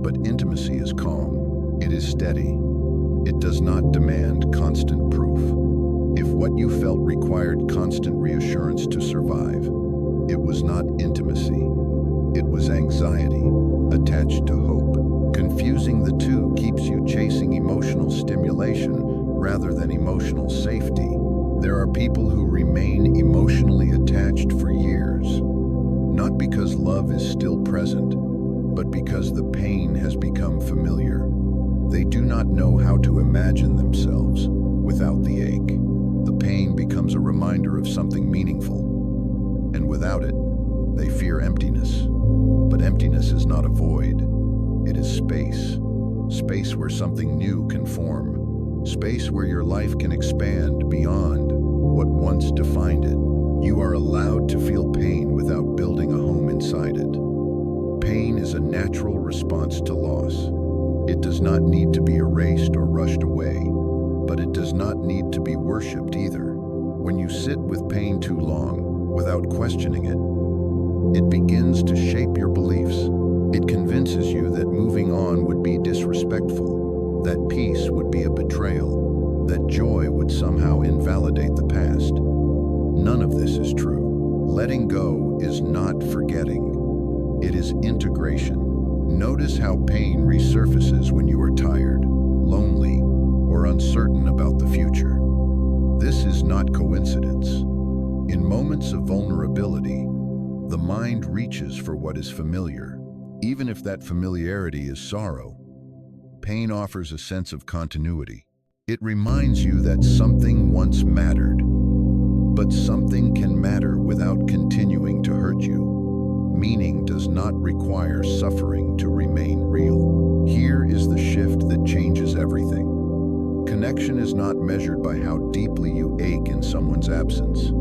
But intimacy is calm. It is steady. It does not demand constant proof. If what you felt required constant reassurance to survive, it was not intimacy. It was anxiety attached to hope. Confusing the two keeps you chasing emotional stimulation rather than emotional safety. There are people who remain emotionally attached for years, not because love is still present, but because the pain has become familiar. They do not know how to imagine themselves without the ache. The pain becomes a reminder of something meaningful, and without it, they fear emptiness. But emptiness is not a void. It is space. Space where something new can form. Space where your life can expand beyond what once defined it. You are allowed to feel pain without building a home inside it. Pain is a natural response to loss. It does not need to be erased or rushed away, but it does not need to be worshipped either. When you sit with pain too long, without questioning it, it begins to shape your beliefs. It convinces you that moving on would be disrespectful, that peace would be a betrayal, that joy would somehow invalidate the past. None of this is true. Letting go is not forgetting. It is integration. Notice how pain resurfaces when you are tired, lonely, or uncertain about the future. This is not coincidence. In moments of vulnerability, the mind reaches for what is familiar, even if that familiarity is sorrow. Pain offers a sense of continuity. It reminds you that something once mattered, but something can matter without continuing to hurt you. Meaning does not require suffering to remain real. Here is the shift that changes everything. Connection is not measured by how deeply you ache in someone's absence.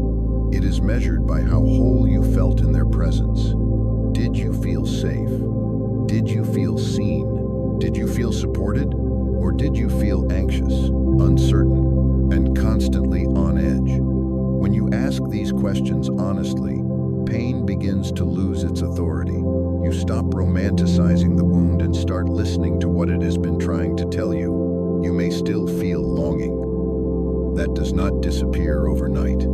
It is measured by how whole you felt in their presence. Did you feel safe? Did you feel seen? Did you feel supported? Or did you feel anxious, uncertain, and constantly on edge? When you ask these questions honestly, pain begins to lose its authority. You stop romanticizing the wound and start listening to what it has been trying to tell you. You may still feel longing. That does not disappear overnight.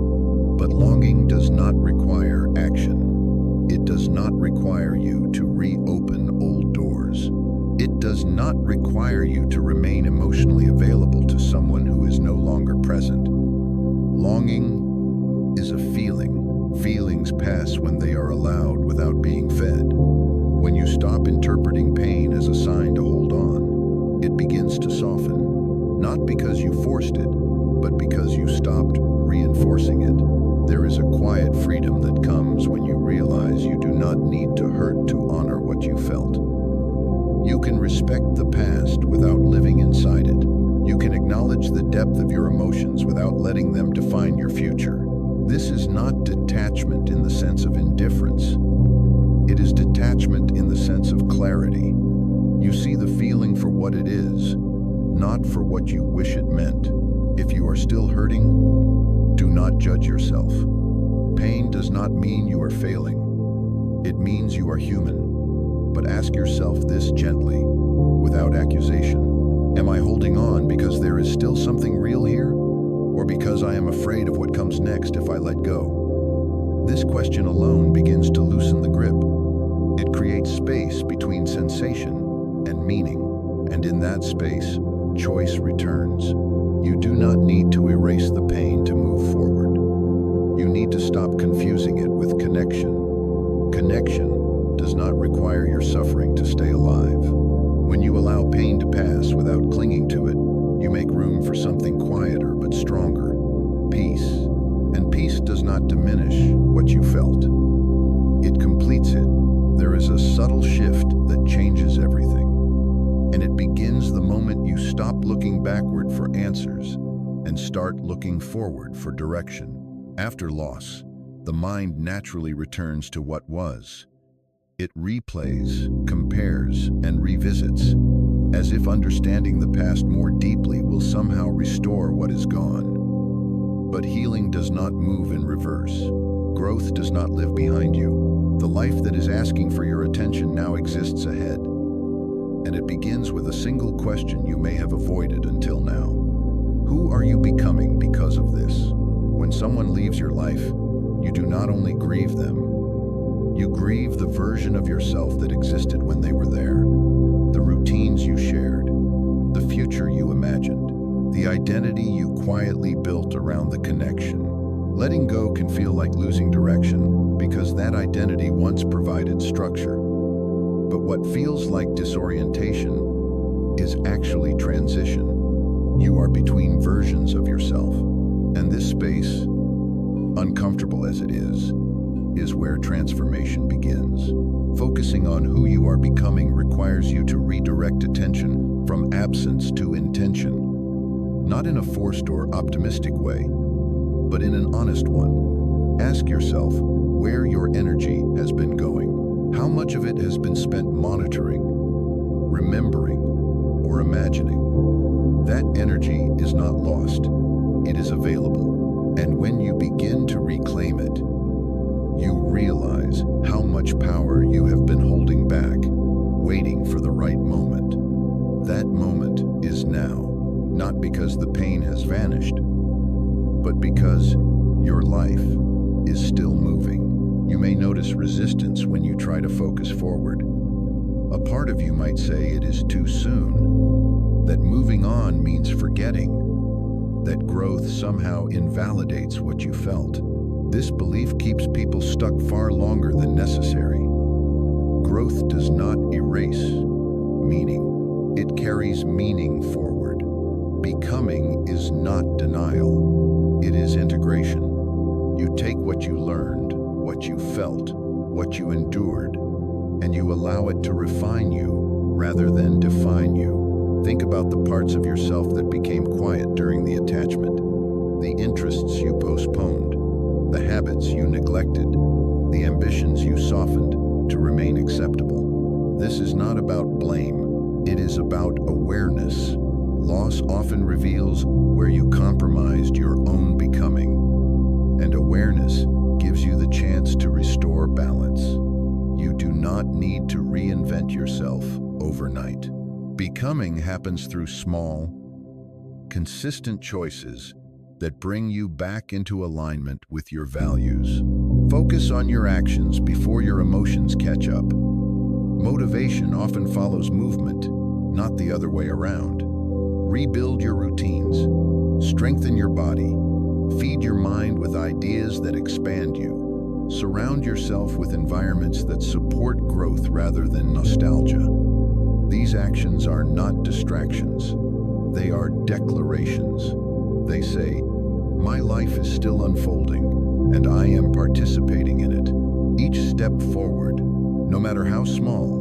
But longing does not require action. It does not require you to reopen old doors. It does not require you to remain emotionally available to someone who is no longer present. Longing is a feeling. Feelings pass when they are allowed without being fed. When you stop interpreting pain as a sign to hold on, it begins to soften. Not because you forced it, but because you stopped reinforcing it. There is a quiet freedom that comes when you realize you do not need to hurt to honor what you felt. You can respect the past without living inside it. You can acknowledge the depth of your emotions without letting them define your future. This is not detachment in the sense of indifference. It is detachment in the sense of clarity. You see the feeling for what it is, not for what you wish it meant. If you are still hurting, do not judge yourself. Pain does not mean you are failing. It means you are human. But ask yourself this gently, without accusation. Am I holding on because there is still something real here? Or because I am afraid of what comes next if I let go? This question alone begins to loosen the grip. It creates space between sensation and meaning, and in that space, choice returns. You do not need to erase the pain to move forward. You need to stop confusing it with connection. Connection does not require your suffering to stay alive. When you allow pain to pass without clinging to it, you make room for something quieter but stronger, peace. And peace does not diminish what you felt. It completes it. There is a subtle shift that changes everything. And it begins the moment you stop looking backward for answers and start looking forward for direction. After loss, the mind naturally returns to what was. It replays, compares, and revisits, as if understanding the past more deeply will somehow restore what is gone. But healing does not move in reverse. Growth does not live behind you. The life that is asking for your attention now exists ahead. And it begins with a single question you may have avoided until now. Who are you becoming because of this? When someone leaves your life, you do not only grieve them, you grieve the version of yourself that existed when they were there. The routines you shared, the future you imagined, the identity you quietly built around the connection. Letting go can feel like losing direction because that identity once provided structure. But what feels like disorientation is actually transition. You are between versions of yourself, and this space, uncomfortable as it is where transformation begins. Focusing on who you are becoming requires you to redirect attention from absence to intention, not in a forced or optimistic way, but in an honest one. Ask yourself where your energy has been going. How much of it has been spent monitoring, remembering, or imagining? That energy is not lost. It is available. And when you begin to reclaim it, you realize how much power you have been holding back, waiting for the right moment. That moment is now, not because the pain has vanished, but because your life is still moving. You may notice resistance when you try to focus forward. A part of you might say it is too soon, that moving on means forgetting, that growth somehow invalidates what you felt. This belief keeps people stuck far longer than necessary. Growth does not erase meaning. It carries meaning forward. Becoming is not denial. It is integration. You take what you learned, what you felt, what you endured, and you allow it to refine you rather than define you. Think about the parts of yourself that became quiet during the attachment, the interests you postponed, the habits you neglected, the ambitions you softened to remain acceptable. This is not about blame. It is about awareness. Loss often reveals where you compromised your own becoming, and awareness gives you the chance to restore balance. You do not need to reinvent yourself overnight. Becoming happens through small, consistent choices that bring you back into alignment with your values. Focus on your actions before your emotions catch up. Motivation often follows movement, not the other way around. Rebuild your routines, strengthen your body, feed your mind with ideas that expand you. Surround yourself with environments that support growth rather than nostalgia. These actions are not distractions. They are declarations. They say, my life is still unfolding, and I am participating in it. Each step forward, no matter how small,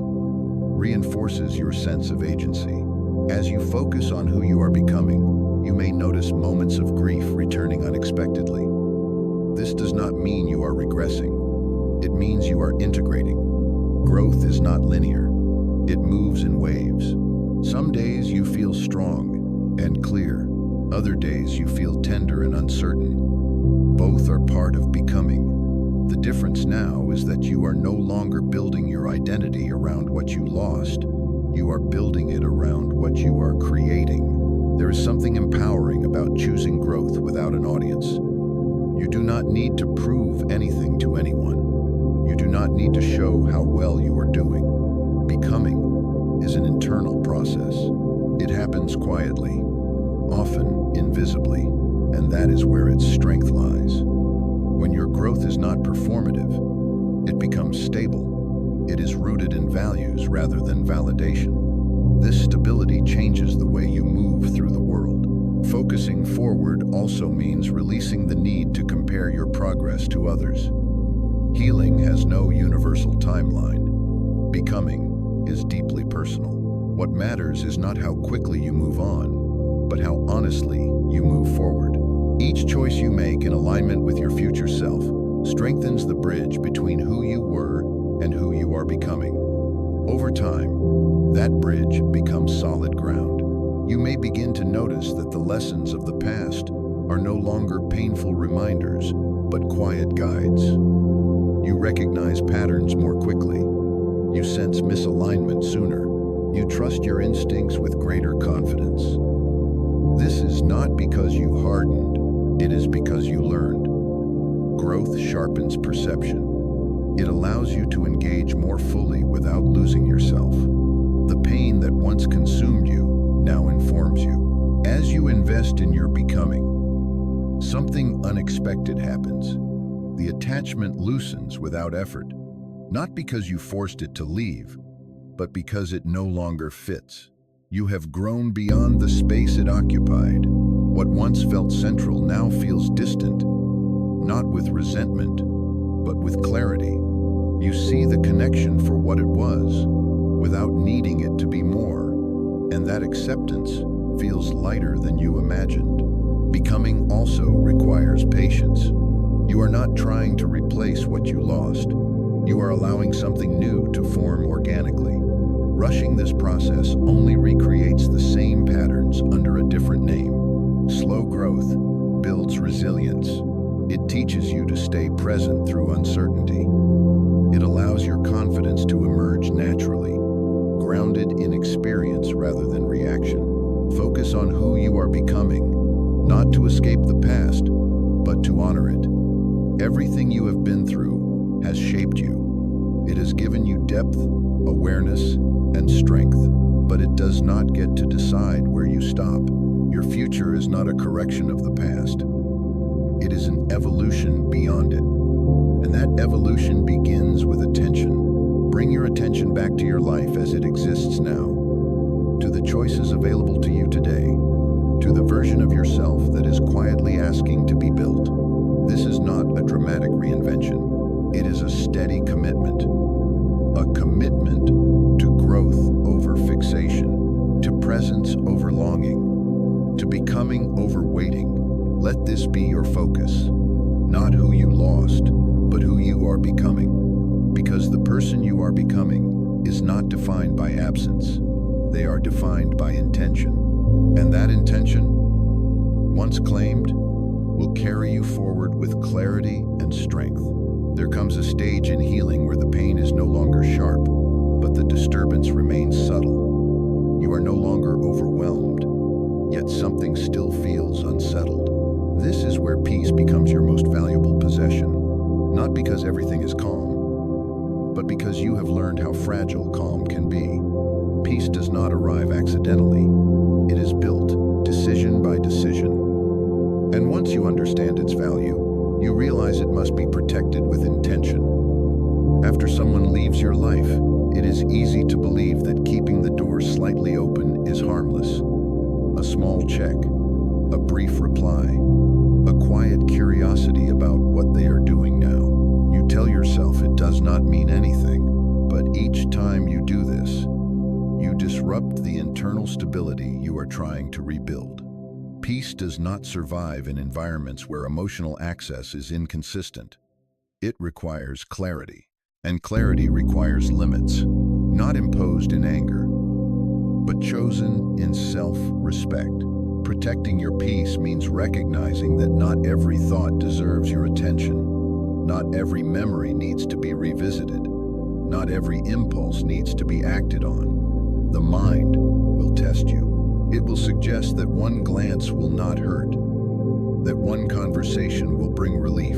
reinforces your sense of agency. As you focus on who you are becoming, you may notice moments of grief returning unexpectedly. This does not mean you are regressing. It means you are integrating. Growth is not linear. It moves in waves. Some days you feel strong and clear. Other days you feel tender and uncertain. Both are part of becoming. The difference now is that you are no longer building your identity around what you lost. You are building it around what you are creating. There is something empowering about choosing growth without an audience. You do not need to prove anything to anyone. You do not need to show how well you are doing. Becoming is an internal process. It happens quietly, often invisibly, and that is where its strength lies. When your growth is not performative, it becomes stable. It is rooted in values rather than validation. This stability changes the way you move through the world. Focusing forward also means releasing the need to compare your progress to others. Healing has no universal timeline. Becoming is deeply personal. What matters is not how quickly you move on, but how honestly you move forward. Each choice you make in alignment with your future self strengthens the bridge between who you were and who you are becoming. Over time, that bridge becomes solid ground. You may begin to notice that the lessons of the past are no longer painful reminders, but quiet guides. You recognize patterns more quickly. You sense misalignment sooner. You trust your instincts with greater confidence. This is not because you hardened, it is because you learned. Growth sharpens perception. It allows you to engage more fully without losing yourself. The pain that once consumed you now informs you. As you invest in your becoming, something unexpected happens. The attachment loosens without effort, not because you forced it to leave, but because it no longer fits. You have grown beyond the space it occupied. What once felt central now feels distant, not with resentment, but with clarity. You see the connection for what it was, without needing it to be more, and that acceptance feels lighter than you imagined. Becoming also requires patience. You are not trying to replace what you lost. You are allowing something new to form organically. Rushing this process only recreates the same patterns under a different name. Slow growth builds resilience. It teaches you to stay present through uncertainty. It allows your confidence to emerge naturally, grounded in experience rather than reaction. Focus on who you are becoming, not to escape the past, but to honor it. Everything you have been through has shaped you. It has given you depth, awareness, and strength, but it does not get to decide where you stop. Your future is not a correction of the past. It is an evolution beyond it. And that evolution begins with attention. Bring your attention back to your life as it exists now, to the choices available to you today, to the version of yourself that is quietly asking to be built. This is not a dramatic reinvention. It is a steady commitment. A commitment to growth over fixation, to presence over longing, to becoming over waiting. Let this be your focus. Not who you lost, but who you are becoming. Because the person you are becoming is not defined by absence. They are defined by intention. And that intention, once claimed, will carry you forward with clarity and strength. There comes a stage in healing where the pain is no longer sharp, but the disturbance remains subtle. You are no longer overwhelmed, yet something still feels unsettled. This is where peace becomes your most valuable possession, not because everything is calm, but because you have learned how fragile calm can be. Peace does not arrive accidentally. It is built decision by decision. And once you understand its value, you realize it must be protected with intention. After someone leaves your life, it is easy to believe that keeping the door slightly open is harmless. A small check, a brief reply, a quiet curiosity about what they are doing now. You tell yourself it does not mean anything, but each time you do this, you disrupt disrupt the internal stability you are trying to rebuild. Peace does not survive in environments where emotional access is inconsistent. It requires clarity, and clarity requires limits, not imposed in anger, but chosen in self-respect. Protecting your peace means recognizing that not every thought deserves your attention. Not every memory needs to be revisited. Not every impulse needs to be acted on. The mind will test you. It will suggest that one glance will not hurt, that one conversation will bring relief,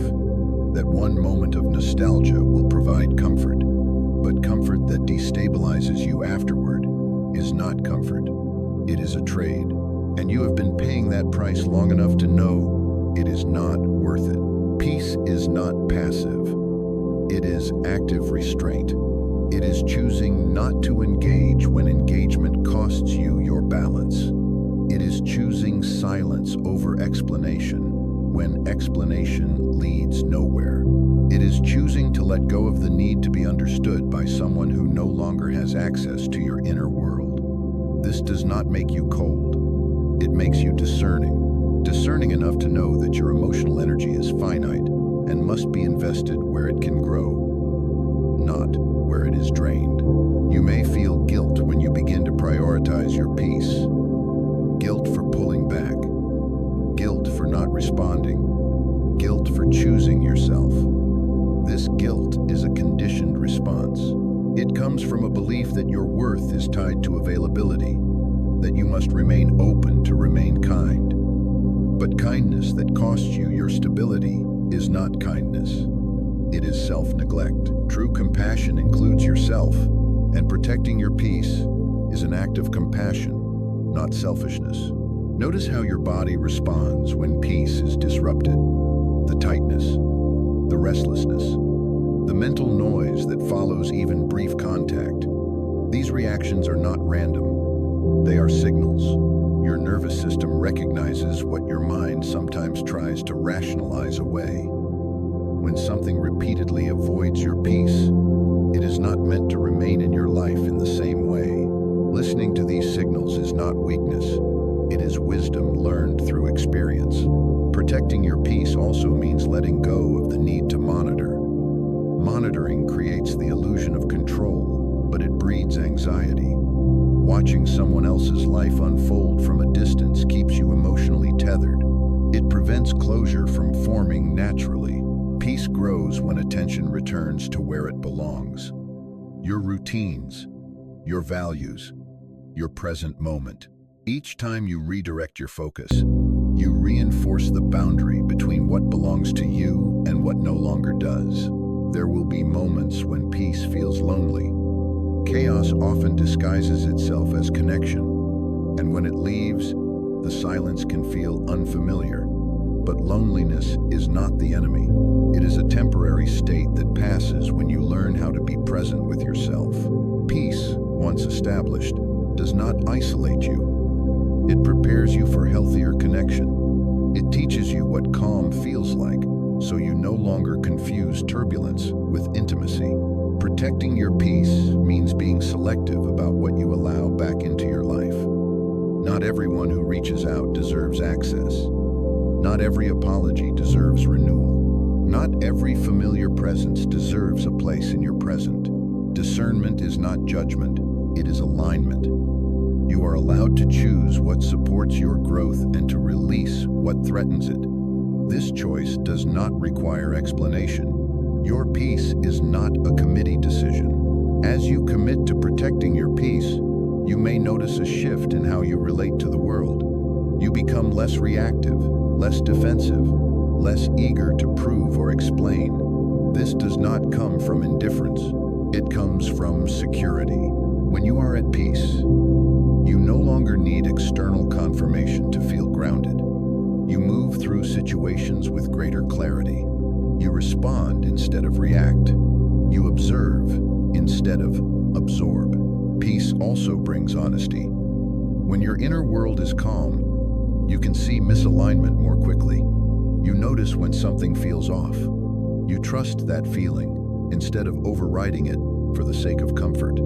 that one moment of nostalgia will provide comfort. But comfort that destabilizes you afterward is not comfort. It is a trade, and you have been paying that price long enough to know it is not worth it. Peace is not passive. It is active restraint. It is choosing not to engage when engagement costs you your balance. It is choosing silence over explanation when explanation leads nowhere. It is choosing to let go of the need to be understood by someone who no longer has access to your inner world. This does not make you cold. It makes you discerning. Discerning enough to know that your emotional energy is finite and must be invested where it can grow, not where it is drained. You may feel guilt when you begin to prioritize your peace. Guilt for pulling back. Guilt for not responding. Guilt for choosing yourself. This guilt is a conditioned response. It comes from a belief that your worth is tied to availability, that you must remain open to remain kind. But kindness that costs you your stability is not kindness. It is self-neglect. True compassion includes yourself, and protecting your peace is an act of compassion, not selfishness. Notice how your body responds when peace is disrupted. The tightness, the restlessness, the mental noise that follows even brief contact. These reactions are not random. They are signals. Your nervous system recognizes what your mind sometimes tries to rationalize away. When something repeatedly avoids your peace, it is not meant to remain in your life in the same way. Listening to these signals is not weakness. It is wisdom learned through experience. Protecting your peace also means letting go of the need to monitor. Monitoring creates the illusion of control, but it breeds anxiety. Watching someone else's life unfold from a distance keeps you emotionally tethered. It prevents closure from forming naturally. Peace grows when attention returns to where it belongs. Your routines, your values, your present moment. Each time you redirect your focus, you reinforce the boundary between what belongs to you and what no longer does. There will be moments when peace feels lonely. Chaos often disguises itself as connection, and when it leaves, the silence can feel unfamiliar. But loneliness is not the enemy. It is a temporary state that passes when you learn how to be present with yourself. Peace, once established, does not isolate you. It prepares you for healthier connection. It teaches you what calm feels like, so you no longer confuse turbulence with intimacy. Protecting your peace means being selective about what you allow back into your life. Not everyone who reaches out deserves access. Not every apology deserves renewal. Not every familiar presence deserves a place in your present. Discernment is not judgment, it is alignment. You are allowed to choose what supports your growth and to release what threatens it. This choice does not require explanation. Your peace is not a committee decision. As you commit to protecting your peace, you may notice a shift in how you relate to the world. You become less reactive, less defensive, less eager to prove or explain. This does not come from indifference. It comes from security. When you are at peace, you no longer need external confirmation to feel grounded. You move through situations with greater clarity. You respond instead of react. You observe instead of absorb. Peace also brings honesty. When your inner world is calm, you can see misalignment more quickly. You notice when something feels off. You trust that feeling instead of overriding it for the sake of comfort.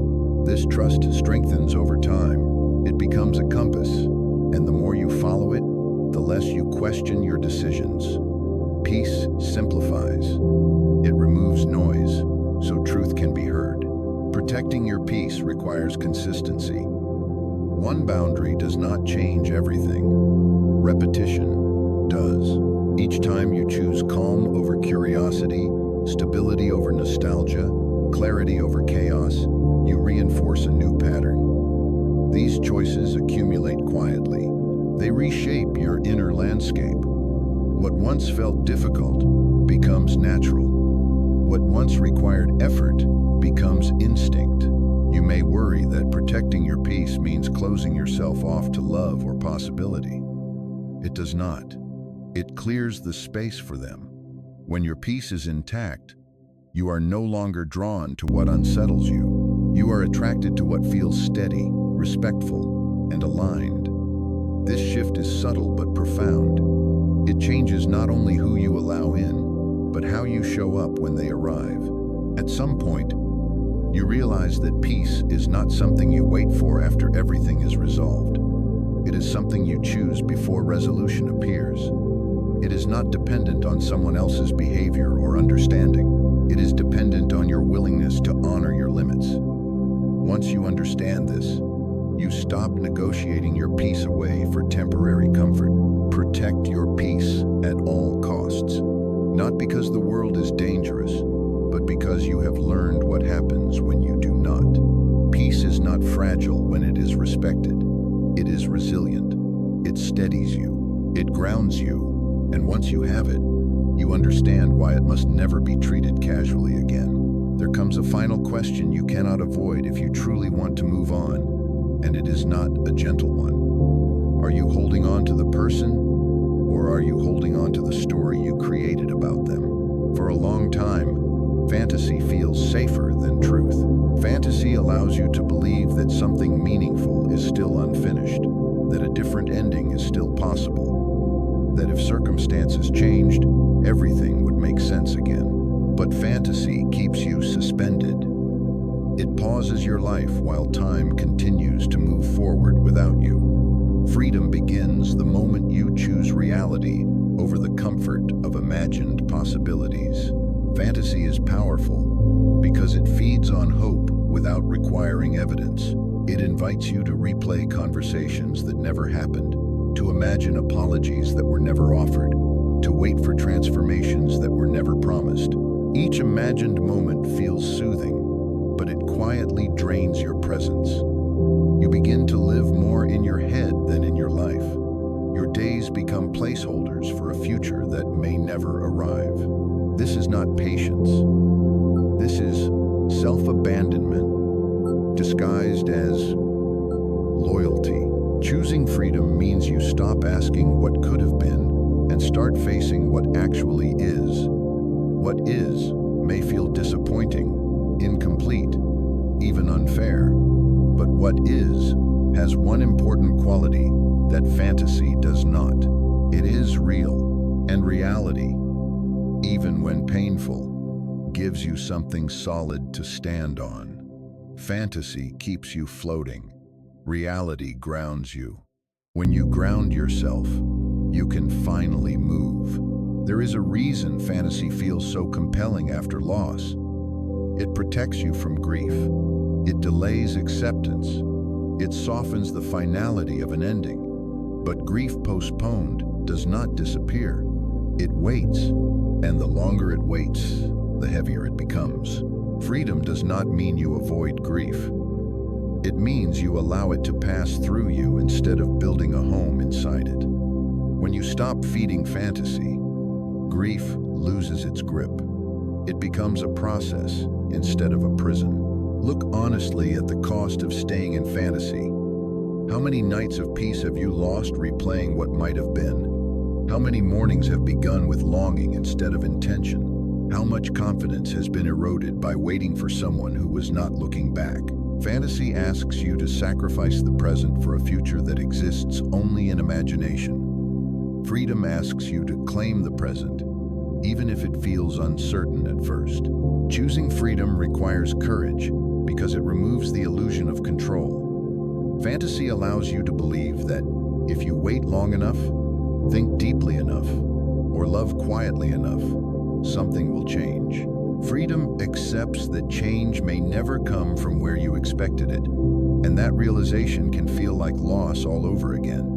This trust strengthens over time. It becomes a compass, and the more you follow it, the less you question your decisions. Peace simplifies. It removes noise, so truth can be heard. Protecting your peace requires consistency. One boundary does not change everything. Repetition does. Each time you choose calm over curiosity, stability over nostalgia, clarity over chaos, you reinforce a new pattern. These choices accumulate quietly. They reshape your inner landscape. What once felt difficult becomes natural. What once required effort becomes instinct. You may worry that protecting your peace means closing yourself off to love or possibility. It does not. It clears the space for them. When your peace is intact, you are no longer drawn to what unsettles you. You are attracted to what feels steady, respectful, and aligned. This shift is subtle but profound. It changes not only who you allow in, but how you show up when they arrive. At some point, you realize that peace is not something you wait for after everything is resolved. It is something you choose before resolution appears. It is not dependent on someone else's behavior or understanding. It is dependent on your willingness to honor your limits. Once you understand this, you stop negotiating your peace away for temporary comfort. Protect your peace at all costs. Not because the world is dangerous, but because you have learned what happens when you do not. Peace is not fragile when it is respected. It is resilient. It steadies you. It grounds you. And once you have it, you understand why it must never be treated casually again. There comes a final question you cannot avoid if you truly want to move on, and it is not a gentle one. Are you holding on to the person, or are you holding on to the story you created about them? For a long time, fantasy feels safer than truth. Fantasy allows you to believe that something meaningful is still unfinished, that a different ending is still possible, that if circumstances changed, everything would make sense again. But fantasy keeps you suspended. It pauses your life while time continues to move forward without you. Freedom begins the moment you choose reality over the comfort of imagined possibilities. Fantasy is powerful because it feeds on hope without requiring evidence. It invites you to replay conversations that never happened, to imagine apologies that were never offered, to wait for transformations that were never promised. Each imagined moment feels soothing, but it quietly drains your presence. You begin to live more in your head than in your life. Your days become placeholders for a future that may never arrive. This is not patience. This is self-abandonment, disguised as loyalty. Choosing freedom means you stop asking what could have been and start facing what actually is. What is may feel disappointing, incomplete, even unfair. But what is has one important quality that fantasy does not. It is real, and reality, even when painful, gives you something solid to stand on. Fantasy keeps you floating. Reality grounds you. When you ground yourself, you can finally move. There is a reason fantasy feels so compelling after loss. It protects you from grief. It delays acceptance. It softens the finality of an ending. But grief postponed does not disappear. It waits, and the longer it waits, the heavier it becomes. Freedom does not mean you avoid grief. It means you allow it to pass through you instead of building a home inside it. When you stop feeding fantasy, grief loses its grip. It becomes a process instead of a prison. Look honestly at the cost of staying in fantasy. How many nights of peace have you lost replaying what might have been? How many mornings have begun with longing instead of intention? How much confidence has been eroded by waiting for someone who was not looking back? Fantasy asks you to sacrifice the present for a future that exists only in imagination. Freedom asks you to claim the present, even if it feels uncertain at first. Choosing freedom requires courage, because it removes the illusion of control. Fantasy allows you to believe that if you wait long enough, think deeply enough, or love quietly enough, something will change. Freedom accepts that change may never come from where you expected it, and that realization can feel like loss all over again.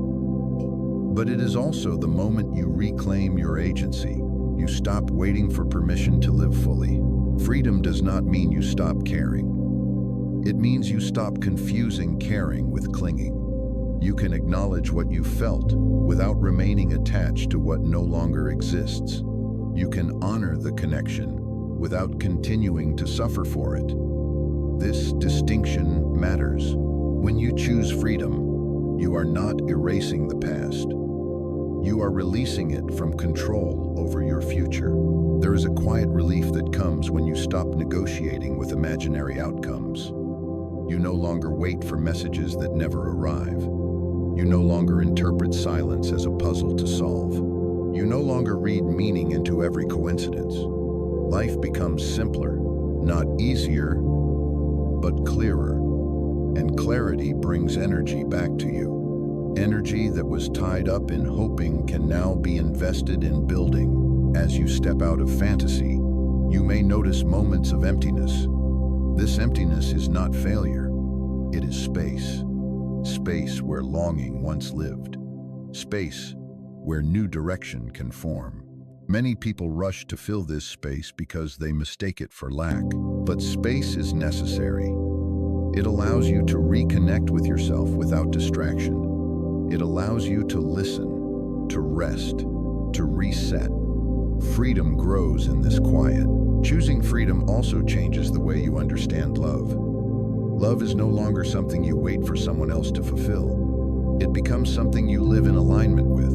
But it is also the moment you reclaim your agency. You stop waiting for permission to live fully. Freedom does not mean you stop caring. It means you stop confusing caring with clinging. You can acknowledge what you felt without remaining attached to what no longer exists. You can honor the connection without continuing to suffer for it. This distinction matters. When you choose freedom, you are not erasing the past. You are releasing it from control over your future. There is a quiet relief that comes when you stop negotiating with imaginary outcomes. You no longer wait for messages that never arrive. You no longer interpret silence as a puzzle to solve. You no longer read meaning into every coincidence. Life becomes simpler, not easier, but clearer. And clarity brings energy back to you. Energy that was tied up in hoping can now be invested in building. As you step out of fantasy, you may notice moments of emptiness. This emptiness is not failure. It is space. Space where longing once lived. Space where new direction can form. Many people rush to fill this space because they mistake it for lack. But space is necessary. It allows you to reconnect with yourself without distraction. It allows you to listen, to rest, to reset. Freedom grows in this quiet. Choosing freedom also changes the way you understand love. Love is no longer something you wait for someone else to fulfill. It becomes something you live in alignment with.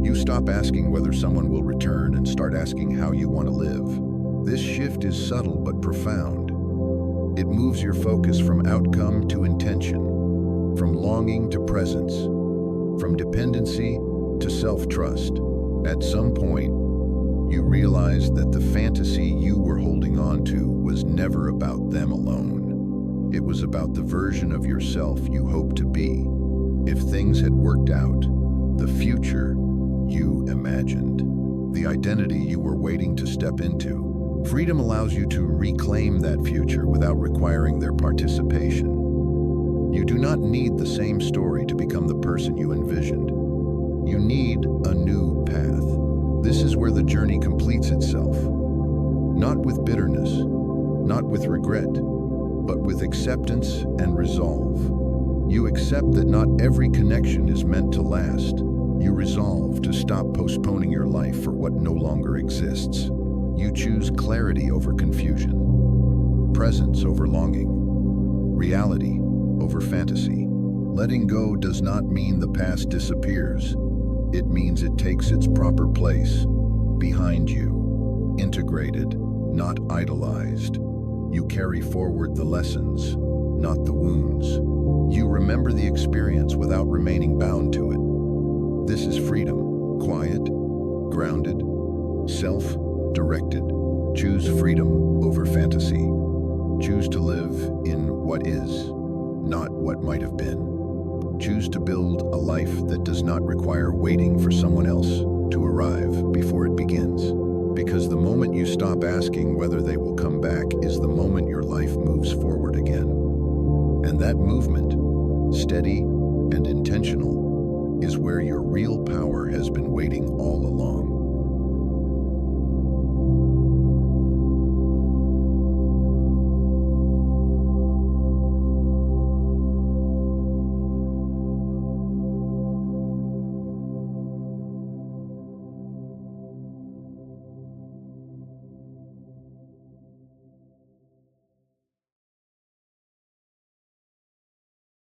You stop asking whether someone will return and start asking how you want to live. This shift is subtle but profound. It moves your focus from outcome to intention, from longing to presence, from dependency to self-trust. At some point, you realize that the fantasy you were holding on to was never about them alone. It was about the version of yourself you hoped to be. If things had worked out, the future you imagined, the identity you were waiting to step into. Freedom allows you to reclaim that future without requiring their participation. You do not need the same story to become the person you envisioned. You need a new path. This is where the journey completes itself. Not with bitterness, not with regret, but with acceptance and resolve. You accept that not every connection is meant to last. You resolve to stop postponing your life for what no longer exists. You choose clarity over confusion, presence over longing, reality over fantasy. Letting go does not mean the past disappears. It means it takes its proper place, behind you, integrated, not idolized. You carry forward the lessons, not the wounds. You remember the experience without remaining bound to it. This is freedom, quiet, grounded, self-directed. Choose freedom over fantasy. Choose to live in what is, not what might have been. Choose to build a life that does not require waiting for someone else to arrive before it begins. Because the moment you stop asking whether they will come back is the moment your life moves forward again. And that movement, steady and intentional, is where your real power has been waiting all along.